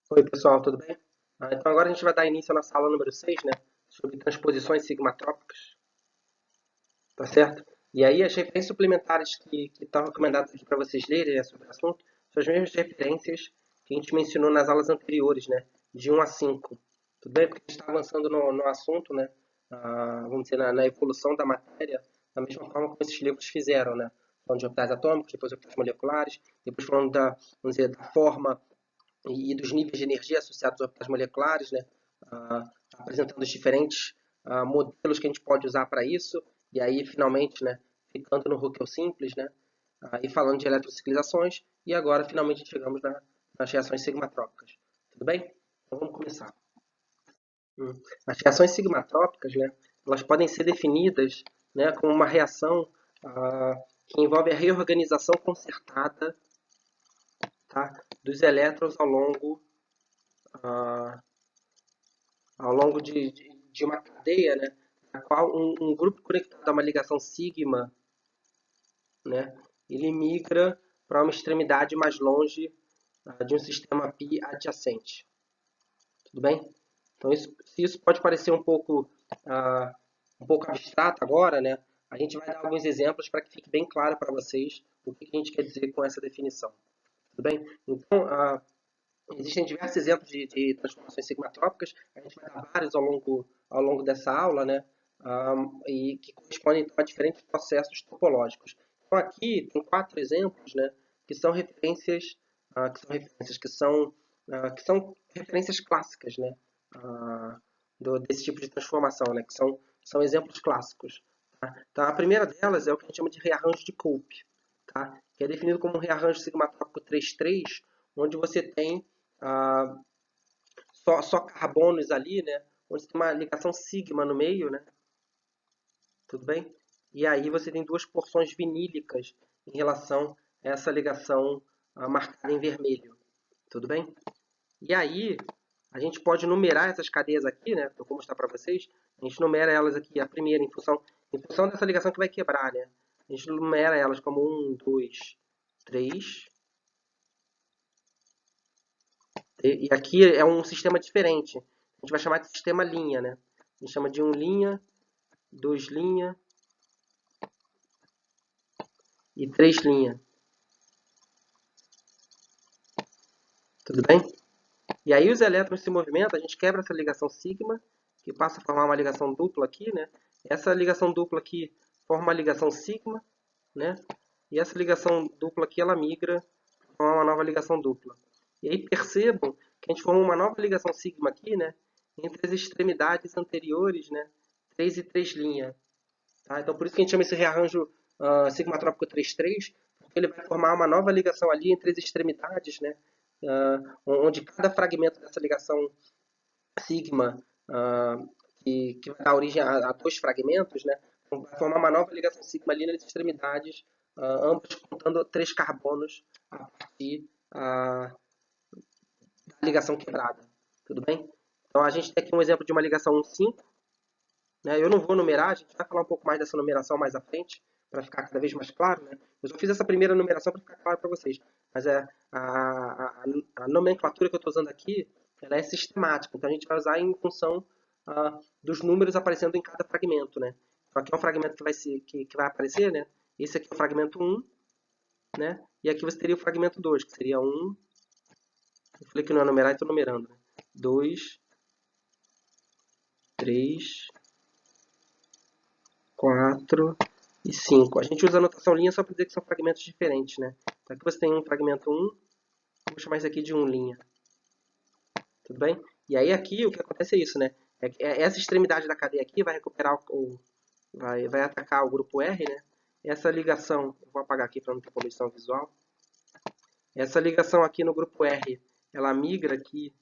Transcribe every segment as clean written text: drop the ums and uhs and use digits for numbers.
Oi, pessoal, tudo bem? Então agora a gente vai dar início à nossa aula número 6, né? Sobre transposições sigmatrópicas, tá certo? E aí as referências suplementares que estão recomendadas aqui para vocês lerem, né, sobre o assunto são as mesmas referências que a gente mencionou nas aulas anteriores, né? De 1 a 5. Tudo bem? Porque a gente está avançando no assunto, né? Vamos dizer, na evolução da matéria, da mesma forma como esses livros fizeram, né? Falando de orbitais atômicos, depois orbitais moleculares, depois falando vamos dizer, da forma e dos níveis de energia associados aos orbitais moleculares, né? Apresentando os diferentes modelos que a gente pode usar para isso, e aí finalmente, né, ficando no Huckel simples, né, e falando de eletrociclizações, e agora finalmente chegamos nas reações sigmatrópicas. Tudo bem? Então vamos começar. As reações sigmatrópicas, né, elas podem ser definidas, né, como uma reação que envolve a reorganização concertada, tá, dos elétrons ah, ao longo de uma cadeia, né, na qual um grupo conectado a uma ligação sigma, né, ele migra para uma extremidade mais longe de um sistema pi adjacente. Tudo bem? Então, se isso pode parecer um pouco abstrato agora, né, a gente vai dar alguns exemplos para que fique bem claro para vocês o que a gente quer dizer com essa definição. Tudo bem? Então, existem diversos exemplos de transformações sigmatrópicas, a gente vai dar vários ao longo dessa aula, né? E que correspondem então, a diferentes processos topológicos. Então aqui tem quatro exemplos, né? Que são referências, que são referências clássicas, né? Desse tipo de transformação, né? São exemplos clássicos. Tá? Então a primeira delas é o que a gente chama de rearranjo de Cope, tá? Que é definido como um rearranjo sigmatrópico 3,3, onde você tem ah, só carbonos ali, né? Onde tem uma ligação sigma no meio, né? Tudo bem? E aí você tem duas porções vinílicas em relação a essa ligação marcada em vermelho. Tudo bem? E aí a gente pode numerar essas cadeias aqui, né? Eu vou mostrar para vocês. A gente numera elas aqui, a primeira em função dessa ligação que vai quebrar, né? A gente numera elas como 1, 2, 3. E aqui é um sistema diferente. A gente vai chamar de sistema linha, né? A gente chama de 1 linha, 2 linha e 3 linha. Tudo bem? E aí os elétrons se movimentam, a gente quebra essa ligação sigma, que passa a formar uma ligação dupla aqui, né? Essa ligação dupla aqui forma uma ligação sigma, né? E essa ligação dupla aqui, ela migra para uma nova ligação dupla. E aí percebam que a gente forma uma nova ligação sigma aqui, né? Entre as extremidades anteriores, né? 3 e 3 linha. Tá? Então, por isso que a gente chama esse rearranjo sigmatrópico 3,3, porque ele vai formar uma nova ligação ali entre as extremidades, né? Onde cada fragmento dessa ligação sigma, que vai dar origem a dois fragmentos, né? Então, vai formar uma nova ligação sigma ali nas extremidades, ambas contando 3 carbonos a partir da ligação quebrada. Tudo bem? Então, a gente tem aqui um exemplo de uma ligação 1,5, né? Eu não vou numerar, a gente vai falar um pouco mais dessa numeração mais à frente, para ficar cada vez mais claro. Né? Eu só fiz essa primeira numeração para ficar claro para vocês. Mas a nomenclatura que eu estou usando aqui ela é sistemática, então a gente vai usar em função dos números aparecendo em cada fragmento. Né? Então aqui é um fragmento que vai aparecer, né? Esse aqui é o fragmento 1, né? E aqui você teria o fragmento 2, que seria 1. Eu falei que não é numerar, estou numerando. Né? 2, 3, 4 e 5. A gente usa a notação linha só para dizer que são fragmentos diferentes, né? Então aqui você tem um fragmento 1, vou chamar isso aqui de 1 linha. Tudo bem? E aí aqui o que acontece é isso, né? Essa extremidade da cadeia aqui vai recuperar vai atacar o grupo R, né? Essa ligação, eu vou apagar aqui para não ter poluição visual. Essa ligação aqui no grupo R, ela migra aqui,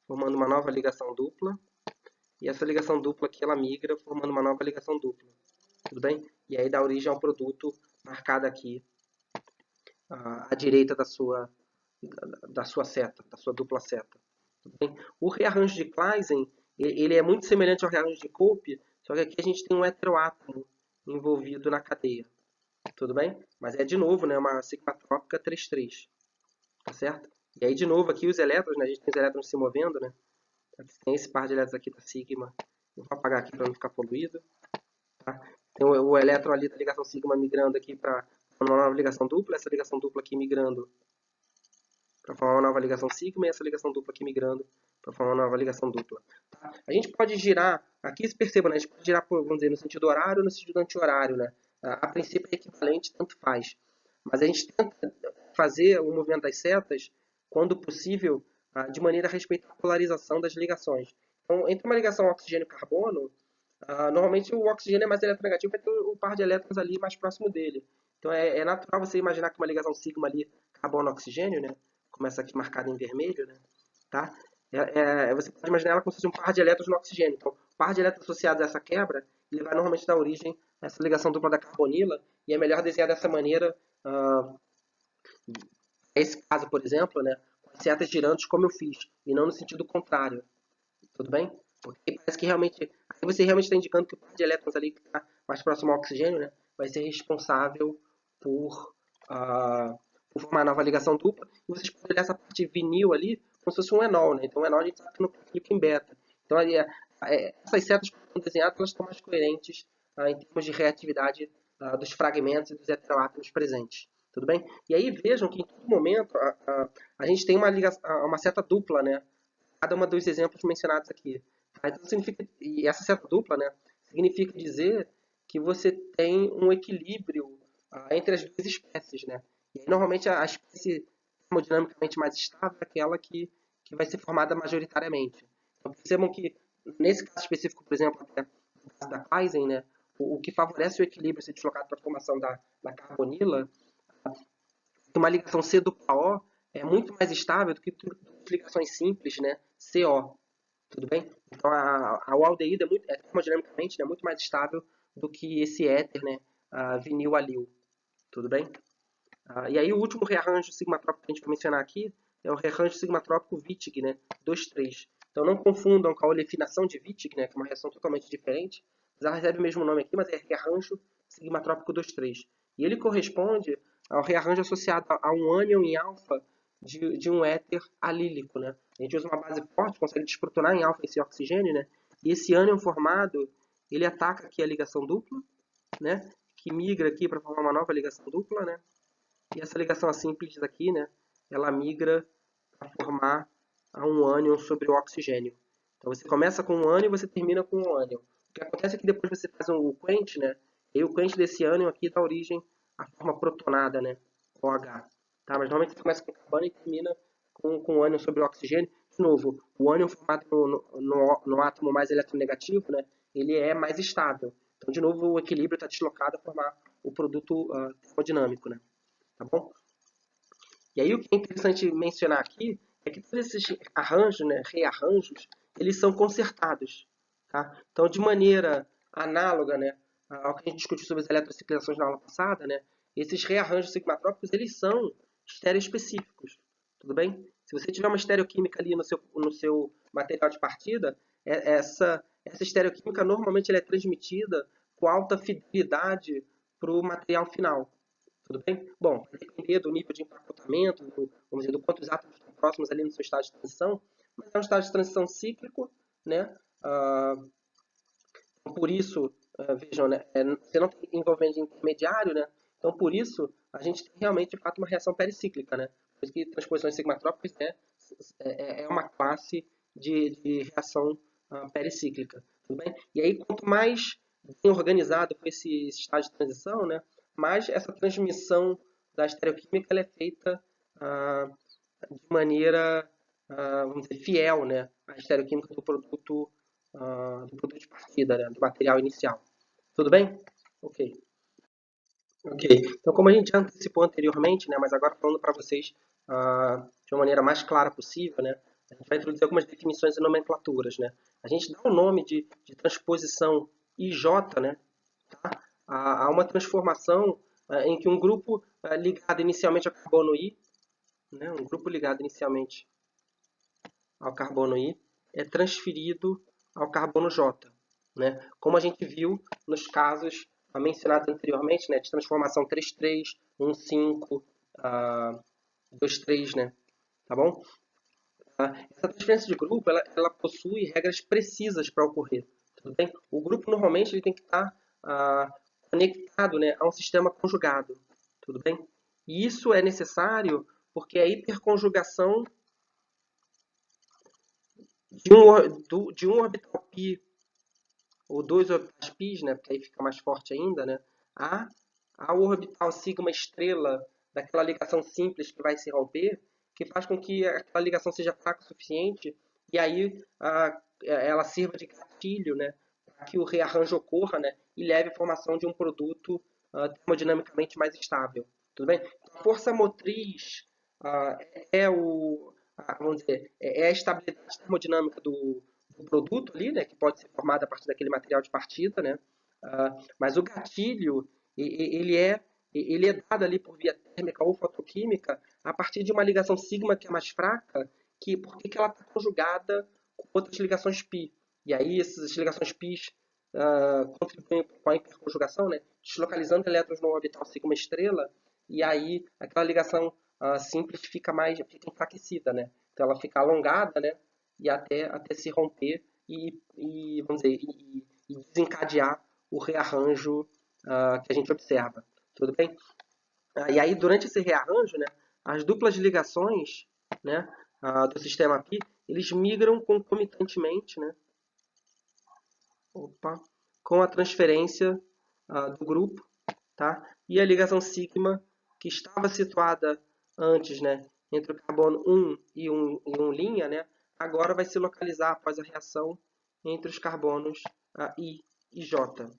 formando uma nova ligação dupla. E essa ligação dupla aqui, ela migra, formando uma nova ligação dupla. Tudo bem? E aí dá origem ao produto marcado aqui à direita da sua seta, da sua dupla seta. Tudo bem? O rearranjo de Claisen ele é muito semelhante ao rearranjo de Cope, só que aqui a gente tem um heteroátomo envolvido na cadeia. Tudo bem? Mas é de novo, né, uma sigmatrópica 3,3. Tá certo? E aí, de novo, aqui os elétrons, né? A gente tem os elétrons se movendo, né? Tem esse par de elétrons aqui da sigma. Eu vou apagar aqui para não ficar poluído. Tá? Tem o elétron ali da ligação sigma migrando aqui para uma nova ligação dupla. Essa ligação dupla aqui migrando para formar uma nova ligação sigma. E essa ligação dupla aqui migrando para formar uma nova ligação dupla. Tá? A gente pode girar, aqui se perceba, né? A gente pode girar, vamos dizer, no sentido horário ou no sentido anti-horário, né? A princípio é equivalente, tanto faz. Mas a gente tenta fazer o movimento das setas, quando possível, de maneira a respeitar a polarização das ligações. Então, entre uma ligação oxigênio e carbono, normalmente o oxigênio é mais eletronegativo, vai ter o par de elétrons ali mais próximo dele. Então é natural você imaginar que uma ligação sigma ali, carbono-oxigênio, né? Começa aqui marcada em vermelho, né? Tá? Você pode imaginar ela como se fosse um par de elétrons no oxigênio. Então, o par de elétrons associados a essa quebra, ele vai normalmente dar origem a essa ligação dupla da carbonila, e é melhor desenhar dessa maneira, esse caso, por exemplo, né, com as setas girantes como eu fiz, e não no sentido contrário. Tudo bem? Porque parece que realmente, aí você realmente está indicando que o par de elétrons ali que está mais próximo ao oxigênio, né, vai ser responsável por, por formar uma nova ligação dupla. E vocês podem olhar essa parte vinil ali como se fosse um enol, né? Então o enol a gente sabe que não clica em beta. Então ali, essas setas que estão desenhadas, elas estão mais coerentes em termos de reatividade dos fragmentos e dos heteroátomos presentes. Tudo bem? E aí vejam que em todo momento a gente tem uma seta dupla, né? Cada um dos exemplos mencionados aqui. Tá? Então, e essa seta dupla, né, significa dizer que você tem um equilíbrio entre as duas espécies. Né? E aí, normalmente a espécie termodinamicamente mais estável é aquela que vai ser formada majoritariamente. Então, percebam que, nesse caso específico, por exemplo, até no caso da Kleisen, né, o que favorece o equilíbrio ser deslocado para a formação da carbonila, uma ligação C dupla O é muito mais estável do que ligações simples, né, CO. Tudo bem? Então o aldeído é termodinamicamente, né, muito mais estável do que esse éter, né, vinil-alil. Tudo bem? E aí o último rearranjo sigmatrópico que a gente vai mencionar aqui é o rearranjo sigmatrópico Wittig, né, 2,3. Então não confundam com a olefinação de Wittig, né, que é uma reação totalmente diferente. Ela recebe o mesmo nome aqui, mas é rearranjo sigmatrópico 2,3. E ele corresponde ao rearranjo associado a um ânion em alfa de um éter alílico, né? A gente usa uma base forte, consegue desprotonar em alfa esse oxigênio, né? E esse ânion formado, ele ataca aqui a ligação dupla, né? Que migra aqui para formar uma nova ligação dupla, né? E essa ligação assímples aqui, né? Ela migra para formar um ânion sobre o oxigênio. Então você começa com um ânion e você termina com um ânion. O que acontece é que depois você faz o quench, né? E o quench desse ânion aqui dá origem à forma protonada, né? OH. Tá? Mas normalmente você começa com carbono e termina com o ânion sobre o oxigênio. De novo, o ânion formado no átomo mais eletronegativo, né? Ele é mais estável. Então, de novo, o equilíbrio está deslocado a formar o produto termodinâmico, né? Tá bom? E aí o que é interessante mencionar aqui é que todos esses arranjos, né, rearranjos, eles são consertados. Tá? Então, de maneira análoga, né, ao que a gente discutiu sobre as eletrociclizações na aula passada, né, esses rearranjos sigmatrópicos eles são estereoespecíficos. Tudo bem? Se você tiver uma estereoquímica ali no seu material de partida, essa estereoquímica normalmente ela é transmitida com alta fidelidade para o material final. Tudo bem? Bom, vai depender do nível de empacotamento, vamos dizer, do quanto os átomos estão próximos ali no seu estágio de transição, mas é um estágio de transição cíclico, né? Por isso, vejam, né? Você não tem envolvente intermediário, né? Então, por isso, a gente tem realmente, de fato, uma reação pericíclica, né? Por isso que transposições sigmatrópicas é uma classe de reação pericíclica, tudo bem? E aí, quanto mais bem organizado for esse estágio de transição, né? Mais essa transmissão da estereoquímica ela é feita de maneira, vamos dizer, fiel, né? À estereoquímica do produto de partida, né? Do material inicial. Tudo bem? Ok. Ok. Então, como a gente já antecipou anteriormente, né? Mas agora falando para vocês de uma maneira mais clara possível, né? A gente vai introduzir algumas definições e nomenclaturas, né? A gente dá o nome de transposição IJ, né? Tá? A uma transformação em que um grupo ligado inicialmente ao carbono I, né? Um grupo ligado inicialmente ao carbono I é transferido ao carbono J, né? Como a gente viu nos casos mencionados anteriormente, né? De transformação 3,3, 1,5, 2,3, né? tá bom? Essa transferência de grupo, ela possui regras precisas para ocorrer, tudo bem? O grupo normalmente ele tem que estar conectado, né, a um sistema conjugado, tudo bem? E isso é necessário porque a hiperconjugação de um orbital π ou dois orbitais π, né, porque aí fica mais forte ainda, né, a, ao orbital sigma estrela daquela ligação simples que vai se romper, que faz com que aquela ligação seja fraca o suficiente e aí ela sirva de gatilho, né, para que o rearranjo ocorra, né, e leve à formação de um produto termodinamicamente mais estável. Tudo bem? Então, a força motriz é vamos dizer, é a estabilidade termodinâmica do produto ali, né, que pode ser formado a partir daquele material de partida, né? Mas o gatilho ele é dado ali por via térmica ou fotoquímica a partir de uma ligação sigma que é mais fraca, porque ela está conjugada com outras ligações π. E aí essas ligações π contribuem com a hiperconjugação, né, deslocalizando elétrons no orbital sigma estrela, e aí aquela ligação simples fica enfraquecida, né? Então ela fica alongada, né? E até se romper vamos dizer, e desencadear o rearranjo que a gente observa. Tudo bem? E aí, durante esse rearranjo, né, as duplas ligações, né, do sistema π, eles migram concomitantemente, né, com a transferência do grupo, tá? E a ligação sigma, que estava situada antes, né, entre o carbono 1 e 1' né, agora vai se localizar após a reação entre os carbonos I e J.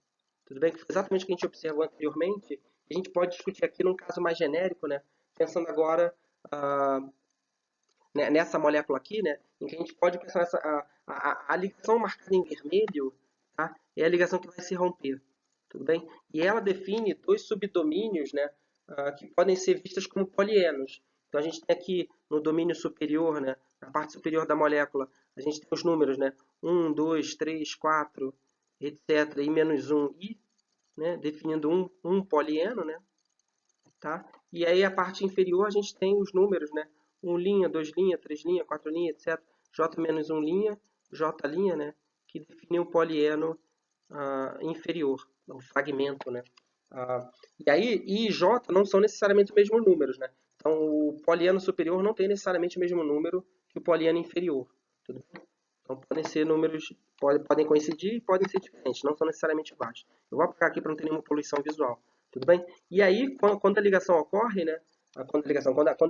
Tudo bem? Que foi exatamente o que a gente observou anteriormente. A gente pode discutir aqui num caso mais genérico, né, pensando agora nessa molécula aqui, né, em que a gente pode pensar a ligação marcada em vermelho, tá, é a ligação que vai se romper. Tudo bem? E ela define dois subdomínios, né, que podem ser vistos como polienos. Então a gente tem aqui no domínio superior, né, na parte superior da molécula, a gente tem os números, né, 1, 2, 3, 4, etc. e menos 1 i, né, definindo um polieno, né, tá? E aí a parte inferior a gente tem os números, né, 1', 2', 3', 4', etc. J menos 1', J', né, que define o polieno inferior, o fragmento, né? E aí I e J não são necessariamente os mesmos números, né? Então o polieno superior não tem necessariamente o mesmo número que o polieno inferior. Tudo bem? Então podem ser números, podem coincidir e podem ser diferentes, não são necessariamente iguais. Eu vou apagar aqui para não ter nenhuma poluição visual. Tudo bem? E aí, quando a ligação ocorre, né? Quando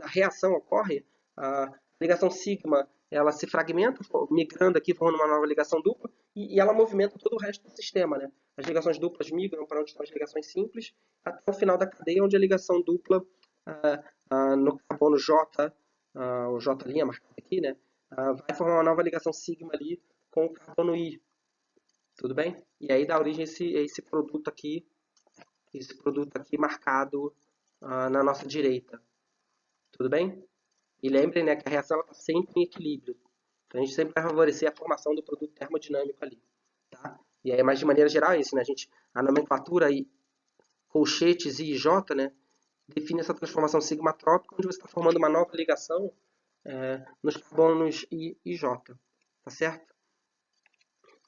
a reação ocorre, a ligação sigma ela se fragmenta, migrando aqui, formando uma nova ligação dupla, e ela movimenta todo o resto do sistema, né? As ligações duplas migram para onde estão as ligações simples, até o final da cadeia, onde a ligação dupla no carbono J, o J' marcado aqui, né? Vai formar uma nova ligação sigma ali com o carbono I. Tudo bem? E aí dá origem a esse produto aqui marcado na nossa direita. Tudo bem? E lembrem, né, que a reação está sempre em equilíbrio. Então a gente sempre vai favorecer a formação do produto termodinâmico ali. Tá? E aí, mas de maneira geral é isso, né? A nomenclatura aí, colchetes I e J, né, define essa transformação sigmatrópica, onde você está formando uma nova ligação nos carbonos I e J. Tá certo?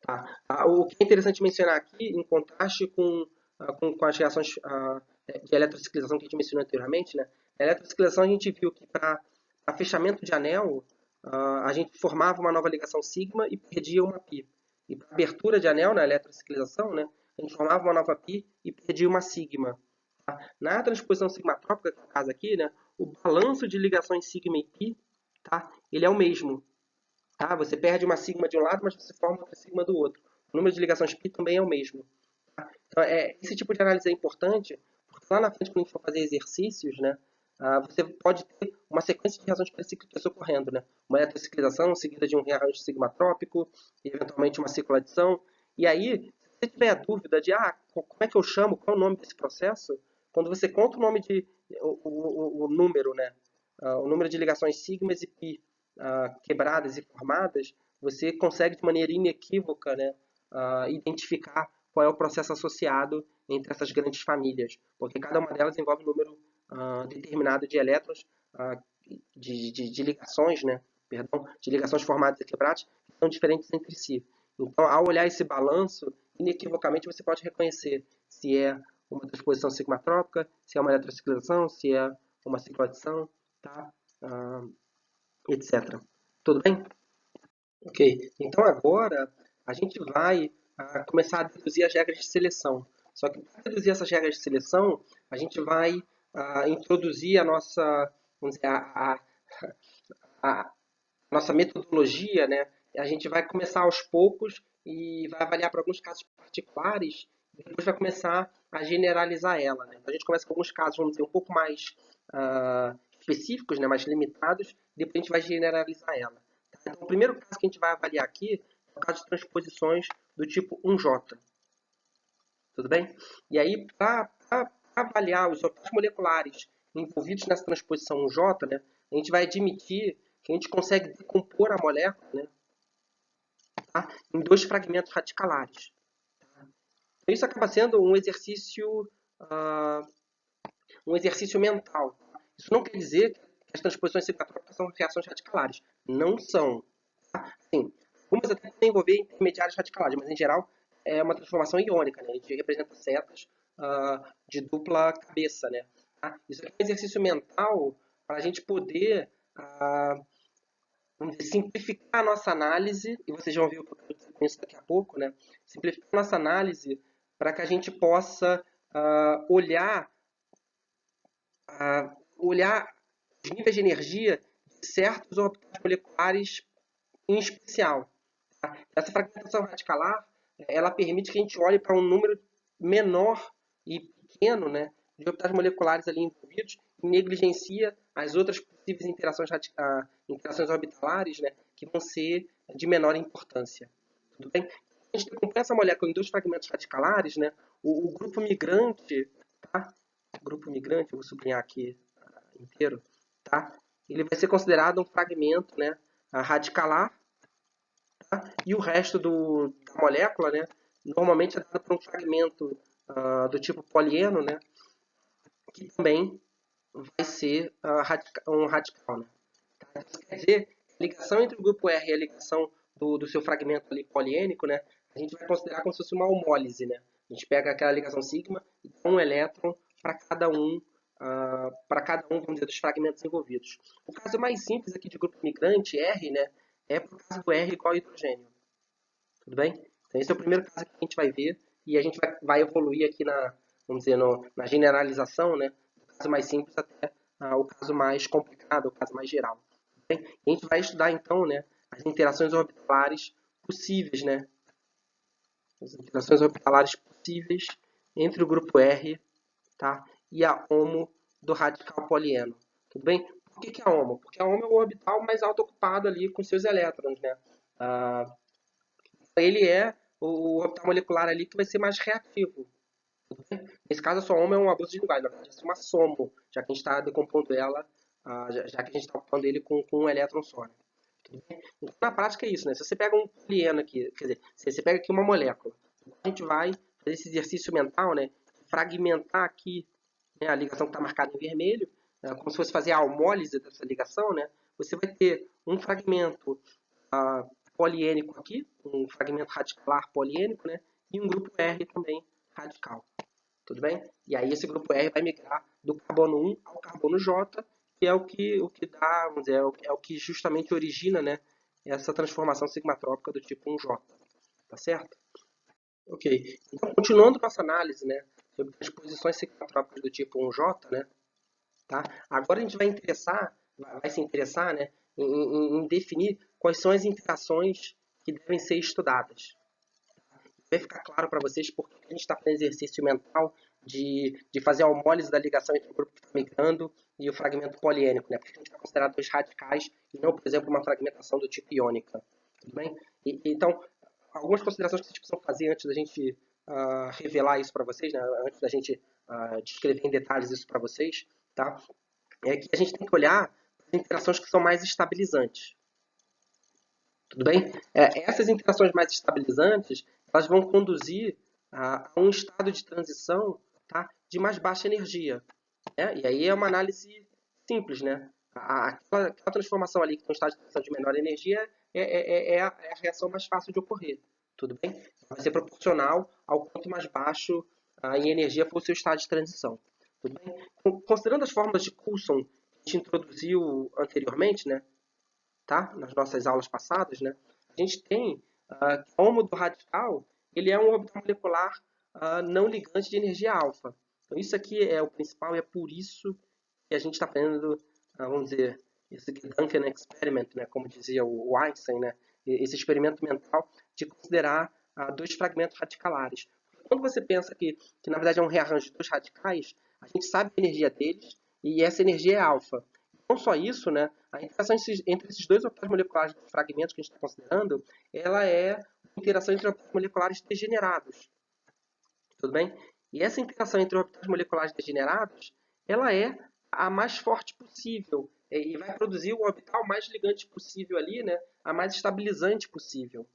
Tá. O que é interessante mencionar aqui, em contraste com as reações de eletrociclização que a gente mencionou anteriormente, né? Na eletrociclização a gente viu que para fechamento de anel, a gente formava uma nova ligação sigma e perdia uma π. E para abertura de anel na eletrociclização, né, a gente formava uma nova π e perdia uma sigma. Tá? Na transposição sigmatrópica, que é o caso aqui, né, o balanço de ligações sigma e π, tá, ele é o mesmo. Tá? Você perde uma sigma de um lado, mas você forma outra sigma do outro. O número de ligações π também é o mesmo. Tá? Então, esse tipo de análise é importante, porque lá na frente, quando a gente for fazer exercícios, né, você pode ter uma sequência de reações pré-cíclicas ocorrendo. Né? Uma eletrociclização seguida de um rearranjo sigmatrópico, e eventualmente uma cicloadição. E aí, se você tiver a dúvida de como é que eu chamo, qual é o nome desse processo, quando você conta o nome o número, né, o número de ligações sigmas e π quebradas e formadas, você consegue de maneira inequívoca, né, identificar qual é o processo associado entre essas grandes famílias, porque cada uma delas envolve um número determinado de elétrons de ligações, né? Perdão, de ligações formadas e quebradas, que são diferentes entre si. Então, ao olhar esse balanço, inequivocamente você pode reconhecer se é uma transposição sigmatrópica, se é uma eletrociclização, se é uma cicloadição, tá? Etc. Tudo bem? Ok. Então agora a gente vai começar a deduzir as regras de seleção. Só que para deduzir essas regras de seleção, a gente vai introduzir a nossa, vamos dizer, a nossa metodologia, né? A gente vai começar aos poucos e vai avaliar para alguns casos particulares e depois vai começar a generalizar ela, né? Então, a gente começa com alguns casos, vamos dizer, um pouco mais específicos, né? Mais limitados, e depois a gente vai generalizar ela. Tá? Então, o primeiro caso que a gente vai avaliar aqui é o caso de transposições do tipo 1J. Tudo bem? E aí, para avaliar os orbitais moleculares envolvidos nessa transposição 1J, né, a gente vai admitir que a gente consegue decompor a molécula, né, tá, em dois fragmentos radicalares. Então, isso acaba sendo um exercício mental. Isso não quer dizer que as transposições ciclotrópicas são reações radicalares. Não são. Tá? Assim, algumas até podem envolver intermediários radicalares, mas em geral é uma transformação iônica. Né? A gente representa setas de dupla cabeça. Né? Tá? Isso aqui é um exercício mental para a gente poder vamos dizer, simplificar a nossa análise, e vocês vão ver o que eu quero dizer com isso daqui a pouco, né? Simplificar a nossa análise para que a gente possa olhar os níveis de energia de certos orbitais moleculares em especial. Tá? Essa fragmentação radicalar, ela permite que a gente olhe para um número menor e pequeno, né, de orbitais moleculares ali envolvidos e negligencia as outras possíveis interações orbitalares, né, que vão ser de menor importância. Tudo bem? A gente decompõe essa molécula em dois fragmentos radicalares, né, o grupo migrante, tá? O grupo migrante, eu vou sublinhar aqui inteiro, tá? Ele vai ser considerado um fragmento, né, radicalar, tá? E o resto da molécula, né, normalmente é dado por um fragmento do tipo polieno, né, que também vai ser um radical. Né? Isso quer dizer que a ligação entre o grupo R e a ligação do seu fragmento ali poliênico, né, a gente vai considerar como se fosse uma homólise. Né? A gente pega aquela ligação sigma e dá um elétron para cada um, vamos dizer, dos fragmentos envolvidos. O caso mais simples aqui de grupo migrante, R, né, é por causa do R igual a hidrogênio. Tudo bem? Então esse é o primeiro caso que a gente vai ver e a gente vai evoluir aqui vamos dizer, na generalização, né, do caso mais simples até o caso mais complicado, o caso mais geral. Tudo bem? E a gente vai estudar então, né, as interações orbitalares possíveis, né, as interações orbitalares possíveis entre o grupo R, tá, e a HOMO do radical polieno. Tudo bem? Por que a HOMO? Porque a HOMO é o orbital mais alto ocupado ali com seus elétrons, né? Ele é o orbital molecular ali que vai ser mais reativo. Tudo bem? Nesse caso, a sua HOMO é um abuso de linguagem, na verdade, é uma SOMO, já que a gente está decompondo ela, já que a gente está ocupando ele com um elétron só. Né? Tudo bem? Então, na prática é isso, né? Se você pega um polieno aqui, quer dizer, se você pega aqui uma molécula, a gente vai fazer esse exercício mental, né? Fragmentar aqui, né, a ligação que está marcada em vermelho, como se fosse fazer a homólise dessa ligação, né? Você vai ter um fragmento poliênico aqui, um fragmento radicalar poliênico, né? E um grupo R também radical. Tudo bem? E aí esse grupo R vai migrar do carbono 1 ao carbono J, que é o que dá, vamos dizer, é o que justamente origina, né, essa transformação sigmatrópica do tipo 1J. Tá certo? Ok. Então, continuando nossa análise, né, sobre transposições sigmatrópicas do tipo 1J, né, tá? Agora a gente vai se interessar, né, em definir quais são as interações que devem ser estudadas. Vai ficar claro para vocês porque a gente está fazendo exercício mental de fazer a homólise da ligação entre o grupo que está migrando e o fragmento poliênico, né? Porque a gente vai considerar dois radicais e não, por exemplo, uma fragmentação do tipo iônica. Tudo bem? Então, algumas considerações que vocês precisam fazer antes da gente revelar isso para vocês, né? Antes da gente descrever em detalhes isso para vocês, tá? É que a gente tem que olhar as interações que são mais estabilizantes. Tudo bem? Essas interações mais estabilizantes, elas vão conduzir a um estado de transição, tá, de mais baixa energia. Né? E aí é uma análise simples, né? Aquela transformação ali que tem um estado de transição de menor energia é a reação mais fácil de ocorrer, tudo bem? Vai ser proporcional ao quanto mais baixo em energia for o seu estado de transição, tudo bem? Considerando as fórmulas de Coulson que a gente introduziu anteriormente, né, tá? Nas nossas aulas passadas, né, a gente tem que o ômodo radical ele é um orbital molecular não ligante de energia alfa. Então isso aqui é o principal e é por isso que a gente está fazendo, vamos dizer, esse Gedanken Experiment, né, como dizia o Einstein, né, esse experimento mental de considerar dois fragmentos radicalares. Quando você pensa que na verdade é um rearranjo de dois radicais, a gente sabe a energia deles e essa energia é alfa. Não só isso, né, a interação entre esses dois orbitais moleculares dos fragmentos que a gente está considerando, ela é uma interação entre orbitais moleculares degenerados. Tudo bem? E essa interação entre orbitais moleculares degenerados, ela é a mais forte possível e vai produzir o orbital mais ligante possível ali, né? A mais estabilizante possível.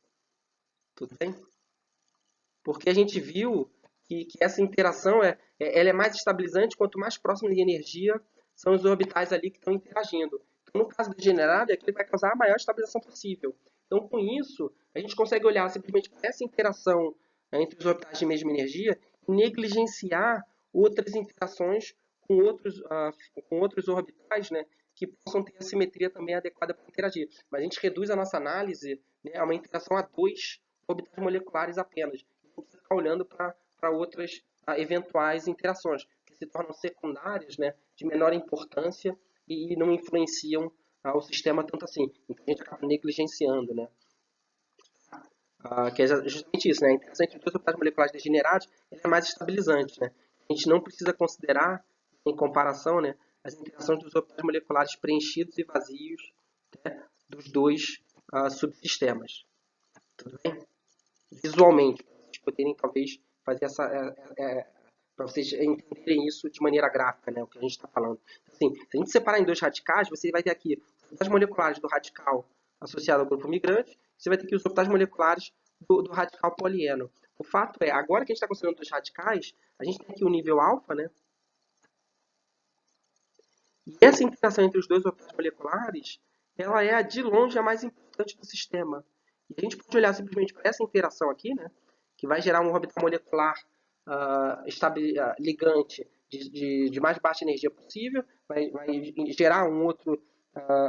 Tudo bem? Porque a gente viu que essa interação ela é mais estabilizante quanto mais próximo de energia são os orbitais ali que estão interagindo. Então, no caso degenerado, é que ele vai causar a maior estabilização possível. Então, com isso, a gente consegue olhar simplesmente para essa interação entre os orbitais de mesma energia e negligenciar outras interações com outros orbitais, né, que possam ter a simetria também adequada para interagir. Mas a gente reduz a nossa análise, né, a uma interação a dois orbitais moleculares apenas. Não precisa ficar olhando para outras eventuais interações, que se tornam secundárias, né, de menor importância e não influenciam o sistema tanto assim. Então a gente acaba negligenciando, né? Que é justamente isso, né? A interação entre dois orbitais moleculares degenerados é mais estabilizante, né? A gente não precisa considerar, em comparação, né, as interações dos orbitais moleculares preenchidos e vazios, né, dos dois subsistemas. Tudo bem? Visualmente, para vocês poderem talvez fazer essa. Para vocês entenderem isso de maneira gráfica, né, o que a gente está falando. Assim, se a gente separar em dois radicais, você vai ter aqui os orbitais moleculares do radical associado ao grupo migrante, você vai ter aqui os orbitais moleculares do radical polieno. O fato é, agora que a gente está considerando dois radicais, a gente tem aqui o nível alfa, né? E essa interação entre os dois orbitais moleculares, ela é de longe a mais importante do sistema. E a gente pode olhar simplesmente para essa interação aqui, né, que vai gerar um orbital molecular ligante de mais baixa energia possível, vai gerar um outro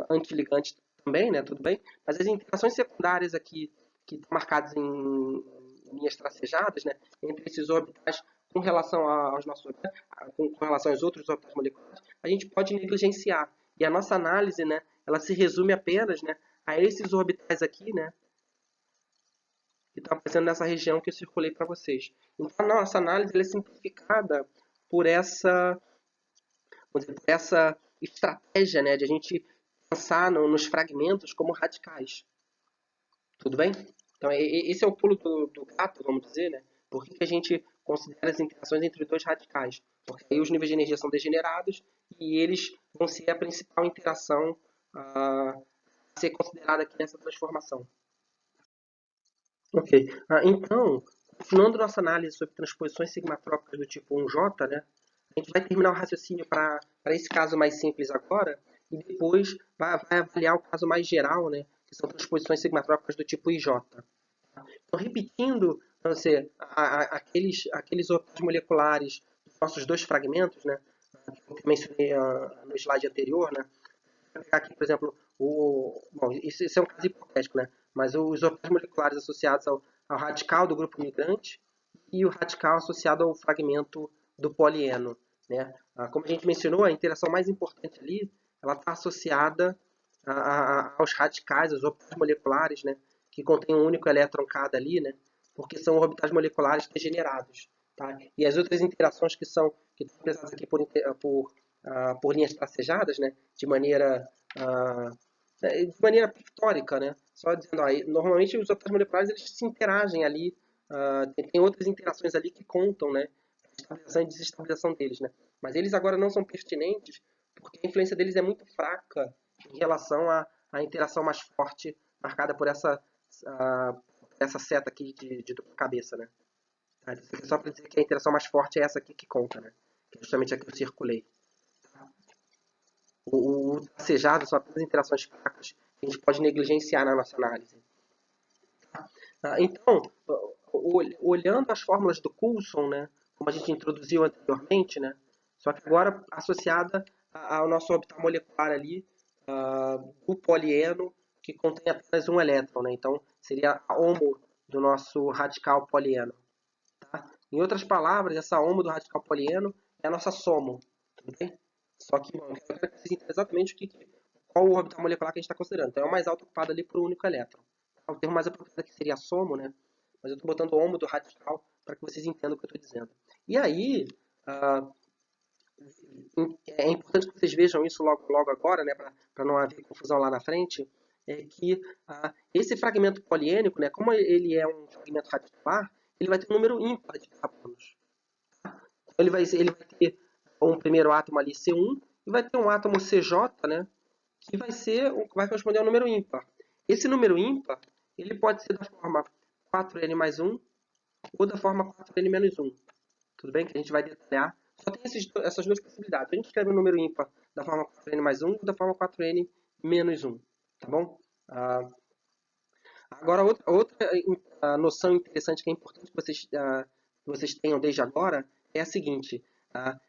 antiligante também, né, tudo bem? Mas as interações secundárias aqui, que estão marcadas em linhas tracejadas, né, entre esses orbitais com relação aos nossos orbitais, com relação aos outros orbitais moleculares, a gente pode negligenciar. E a nossa análise, né, ela se resume apenas, né, a esses orbitais aqui, né, que estão aparecendo nessa região que eu circulei para vocês. Então, a nossa análise ela é simplificada por essa, vamos dizer, por essa estratégia, né, de a gente pensar nos fragmentos como radicais. Tudo bem? Então, esse é o pulo do gato, vamos dizer, né? Por que a gente considera as interações entre dois radicais? Porque aí os níveis de energia são degenerados e eles vão ser a principal interação a ser considerada aqui nessa transformação. Ok. Então, continuando nossa análise sobre transposições sigmatrópicas do tipo 1J, né? A gente vai terminar o raciocínio para esse caso mais simples agora e depois vai avaliar o caso mais geral, né? Que são transposições sigmatrópicas do tipo IJ. Então, repetindo, você, aqueles orbitais moleculares dos nossos dois fragmentos, né, que eu mencionei no slide anterior, né, vou pegar aqui, por exemplo, bom, isso é um caso hipotético, né, mas os orbitais moleculares associados ao radical do grupo migrante e o radical associado ao fragmento do polieno. Né. Como a gente mencionou, a interação mais importante ali, ela está associada aos radicais, aos orbitais moleculares, né, que contém um único elétron cada ali, né, porque são orbitais moleculares degenerados. Tá? E as outras interações que estão representadas aqui por linhas tracejadas, né, de maneira pictórica, né, só dizendo, normalmente os orbitais moleculares eles se interagem ali, tem outras interações ali que contam, né, a estabilização e desestabilização deles, né, mas eles agora não são pertinentes porque a influência deles é muito fraca em relação à interação mais forte marcada por essa seta aqui de dupla cabeça, né? Só para dizer que a interação mais forte é essa aqui que conta, né? Que é justamente a que eu circulei. O tracejado são apenas interações fracas que a gente pode negligenciar na nossa análise. Então, olhando as fórmulas do Coulson, né, como a gente introduziu anteriormente, né, só que agora associada ao nosso orbital molecular ali, do polieno, que contém apenas um elétron, né, então seria a HOMO do nosso radical polieno. Tá? Em outras palavras, essa HOMO do radical polieno é a nossa SOMO, tudo bem? Só que bom, eu quero que vocês entendam exatamente qual o orbital molecular que a gente está considerando. Então é o mais alto ocupado ali por um único elétron. O termo mais apropriado aqui seria SOMO, né? Mas eu estou botando o HOMO do radical para que vocês entendam o que eu estou dizendo. E aí, uh, é importante que vocês vejam isso logo agora, né, para não haver confusão lá na frente, é que esse fragmento poliênico, né, como ele é um fragmento radicular, ele vai ter um número ímpar de carbonos. Tá? Então ele vai ter um primeiro átomo ali C1 e vai ter um átomo CJ, né, que vai corresponder ao número ímpar. Esse número ímpar, ele pode ser da forma 4n mais 1 ou da forma 4n menos 1. Tudo bem? Que a gente vai detalhar. Só tem essas duas possibilidades. A gente escreve um número ímpar da forma 4n mais 1 ou da forma 4n menos 1. Tá bom? Agora, outra noção interessante que é importante que vocês tenham desde agora é a seguinte.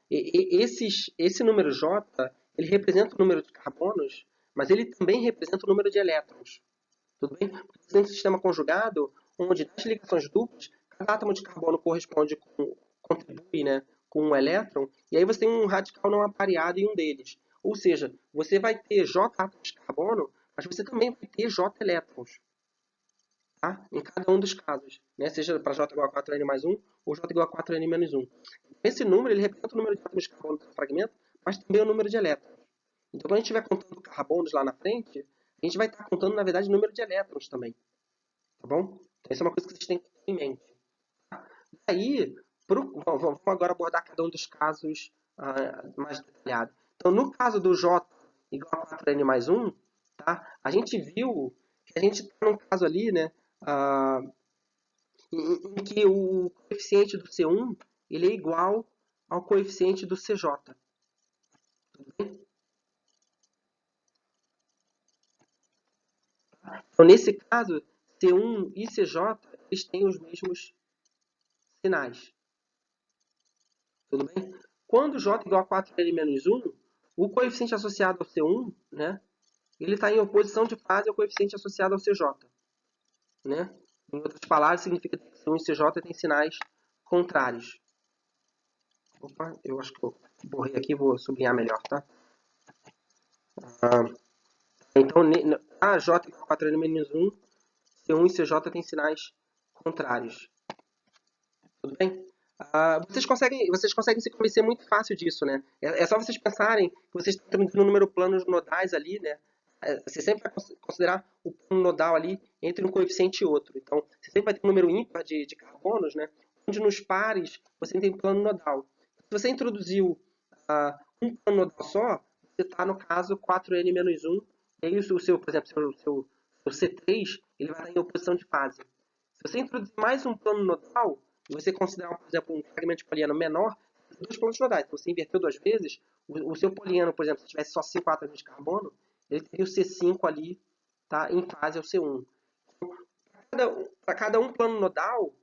Esse número J, ele representa o número de carbonos, mas ele também representa o número de elétrons. Tudo bem? Porque você tem um sistema conjugado onde das ligações duplas, cada átomo de carbono contribui, né, com um elétron, e aí você tem um radical não apareado em um deles. Ou seja, você vai ter J átomos de carbono, mas você também vai ter J elétrons. Tá? Em cada um dos casos. Né? Seja para J igual a 4n mais 1 ou J igual a 4n menos 1. Esse número ele representa o número de átomos de carbono do fragmento, mas também o número de elétrons. Então, quando a gente estiver contando carbonos lá na frente, a gente vai estar contando, na verdade, o número de elétrons também. Tá bom? Então, isso é uma coisa que vocês têm que ter em mente. Aí, vamos agora abordar cada um dos casos mais detalhado. Então, no caso do J igual a 4n mais 1, tá? A gente viu que a gente está num caso ali, né, em que o coeficiente do C1 ele é igual ao coeficiente do CJ. Tudo bem? Então, nesse caso, C1 e CJ eles têm os mesmos sinais. Tudo bem? Quando J igual a 4L menos 1, o coeficiente associado ao C1, né, ele está em oposição de fase ao coeficiente associado ao CJ. Né? Em outras palavras, significa que C1 e CJ têm sinais contrários. Opa, eu acho que eu borrei aqui, vou sublinhar melhor, tá? Então, a J igual a 4N menos 1, C1 e CJ têm sinais contrários. Tudo bem? Vocês conseguem se convencer muito fácil disso, né? É só vocês pensarem que vocês estão transmitindo um número plano de nodais ali, né? Você sempre vai considerar o plano nodal ali entre um coeficiente e outro. Então, você sempre vai ter um número ímpar de carbonos, né? Onde nos pares você tem plano nodal. Se você introduziu um plano nodal só, você está no caso 4n menos 1, e aí o seu, por exemplo, seu C3, ele vai estar em oposição de fase. Se você introduzir mais um plano nodal, e você considerar, por exemplo, um fragmento de polieno menor, dois planos nodais. Então, você inverteu duas vezes, o seu polieno, por exemplo, se tivesse só 5 átomos de carbono, ele teria o C5 ali, tá, em fase ao C1. Para cada um plano nodal,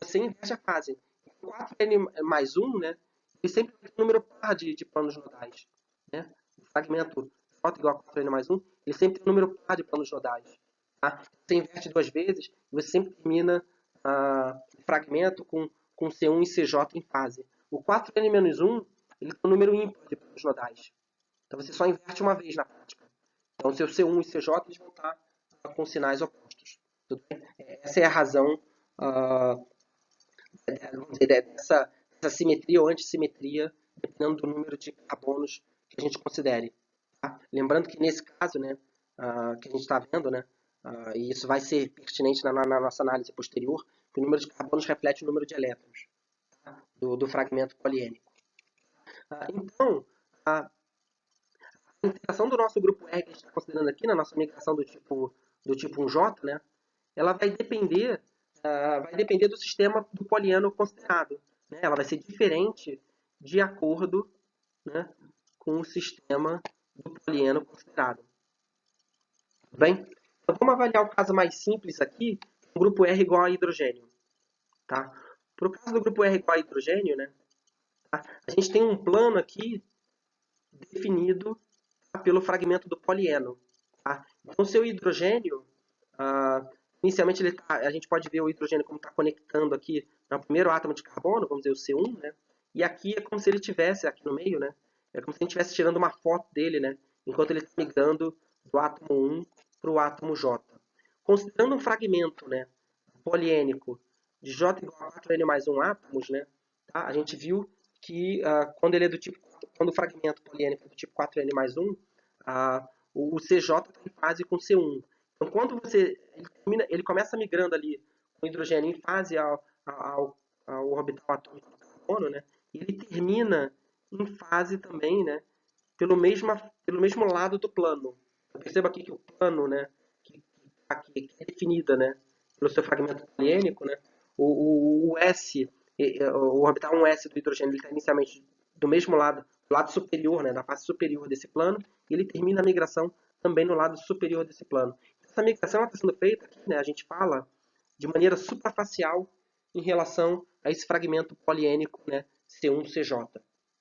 você inverte a fase. 4n mais 1, né, ele sempre tem um número par de planos nodais. Né? O fragmento J igual a 4n mais 1, ele sempre tem um número par de planos nodais. Tá? Você inverte duas vezes, você sempre termina o fragmento com C1 e CJ em fase. O 4n menos 1, ele tem um número ímpar de planos nodais. Então você só inverte uma vez na prática. Então seu C1 e CJ eles vão estar com sinais opostos. Tudo bem? Essa é a razão dessa simetria ou antissimetria, dependendo do número de carbonos que a gente considere. Tá? Lembrando que nesse caso, né, que a gente está vendo, né, e isso vai ser pertinente na nossa análise posterior, que o número de carbonos reflete o número de elétrons, tá? do fragmento poliênico. Então, a interação do nosso grupo R que a gente está considerando aqui, na nossa migração do tipo 1J, né, ela vai depender do sistema do polieno considerado. Né? Ela vai ser diferente de acordo, né, com o sistema do polieno considerado. Tudo bem? Então, vamos avaliar o caso mais simples aqui, o grupo R igual a hidrogênio. Tá? Para o caso do grupo R igual a hidrogênio, né, tá? A gente tem um plano aqui definido, tá, pelo fragmento do polieno. Tá? Então, o seu hidrogênio, inicialmente a gente pode ver o hidrogênio como está conectando aqui no primeiro átomo de carbono, vamos dizer o C1, né? E aqui é como se ele tivesse aqui no meio, né? É como se a gente estivesse tirando uma foto dele, né? Enquanto ele está migrando do átomo 1 para o átomo J. Considerando um fragmento, né, poliênico de J igual a 4N mais 1 átomos, né? Tá? A gente viu que quando ele é do tipo, quando o fragmento poliênico é do tipo 4N mais 1, o CJ está em fase com C1. Então, quando ele começa migrando ali com o hidrogênio em fase ao orbital atômico do carbono, né? E ele termina em fase também, né? Pelo mesmo lado do plano. Perceba aqui que o plano, né? Que é definida, né? Pelo seu fragmento poliênico, né? O S, o orbital 1s do hidrogênio, ele está inicialmente do mesmo lado, do lado superior, né? Da face superior desse plano, e ele termina a migração também no lado superior desse plano. Essa migração está sendo feita aqui, né? A gente fala de maneira suprafacial em relação a esse fragmento poliênico, né? C1CJ.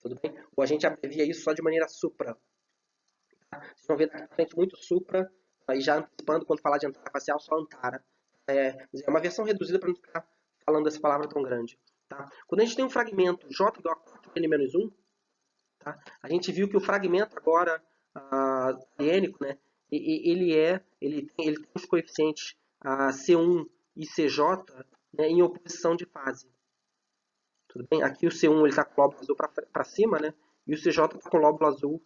Tudo bem? Ou a gente abrevia isso só de maneira supra. Tá? Vocês vão ver daqui pra frente muito supra, aí já antecipando quando falar de antara facial, só antara. É uma versão reduzida para não ficar falando essa palavra tão grande. Tá? Quando a gente tem um fragmento J igual a 4n-1, tá? A gente viu que o fragmento agora poliênico, né? Ele tem os coeficientes C1 e CJ, né, em oposição de fase. Tudo bem? Aqui o C1 está com o lóbulo azul para cima, né? E o CJ está com o lóbulo azul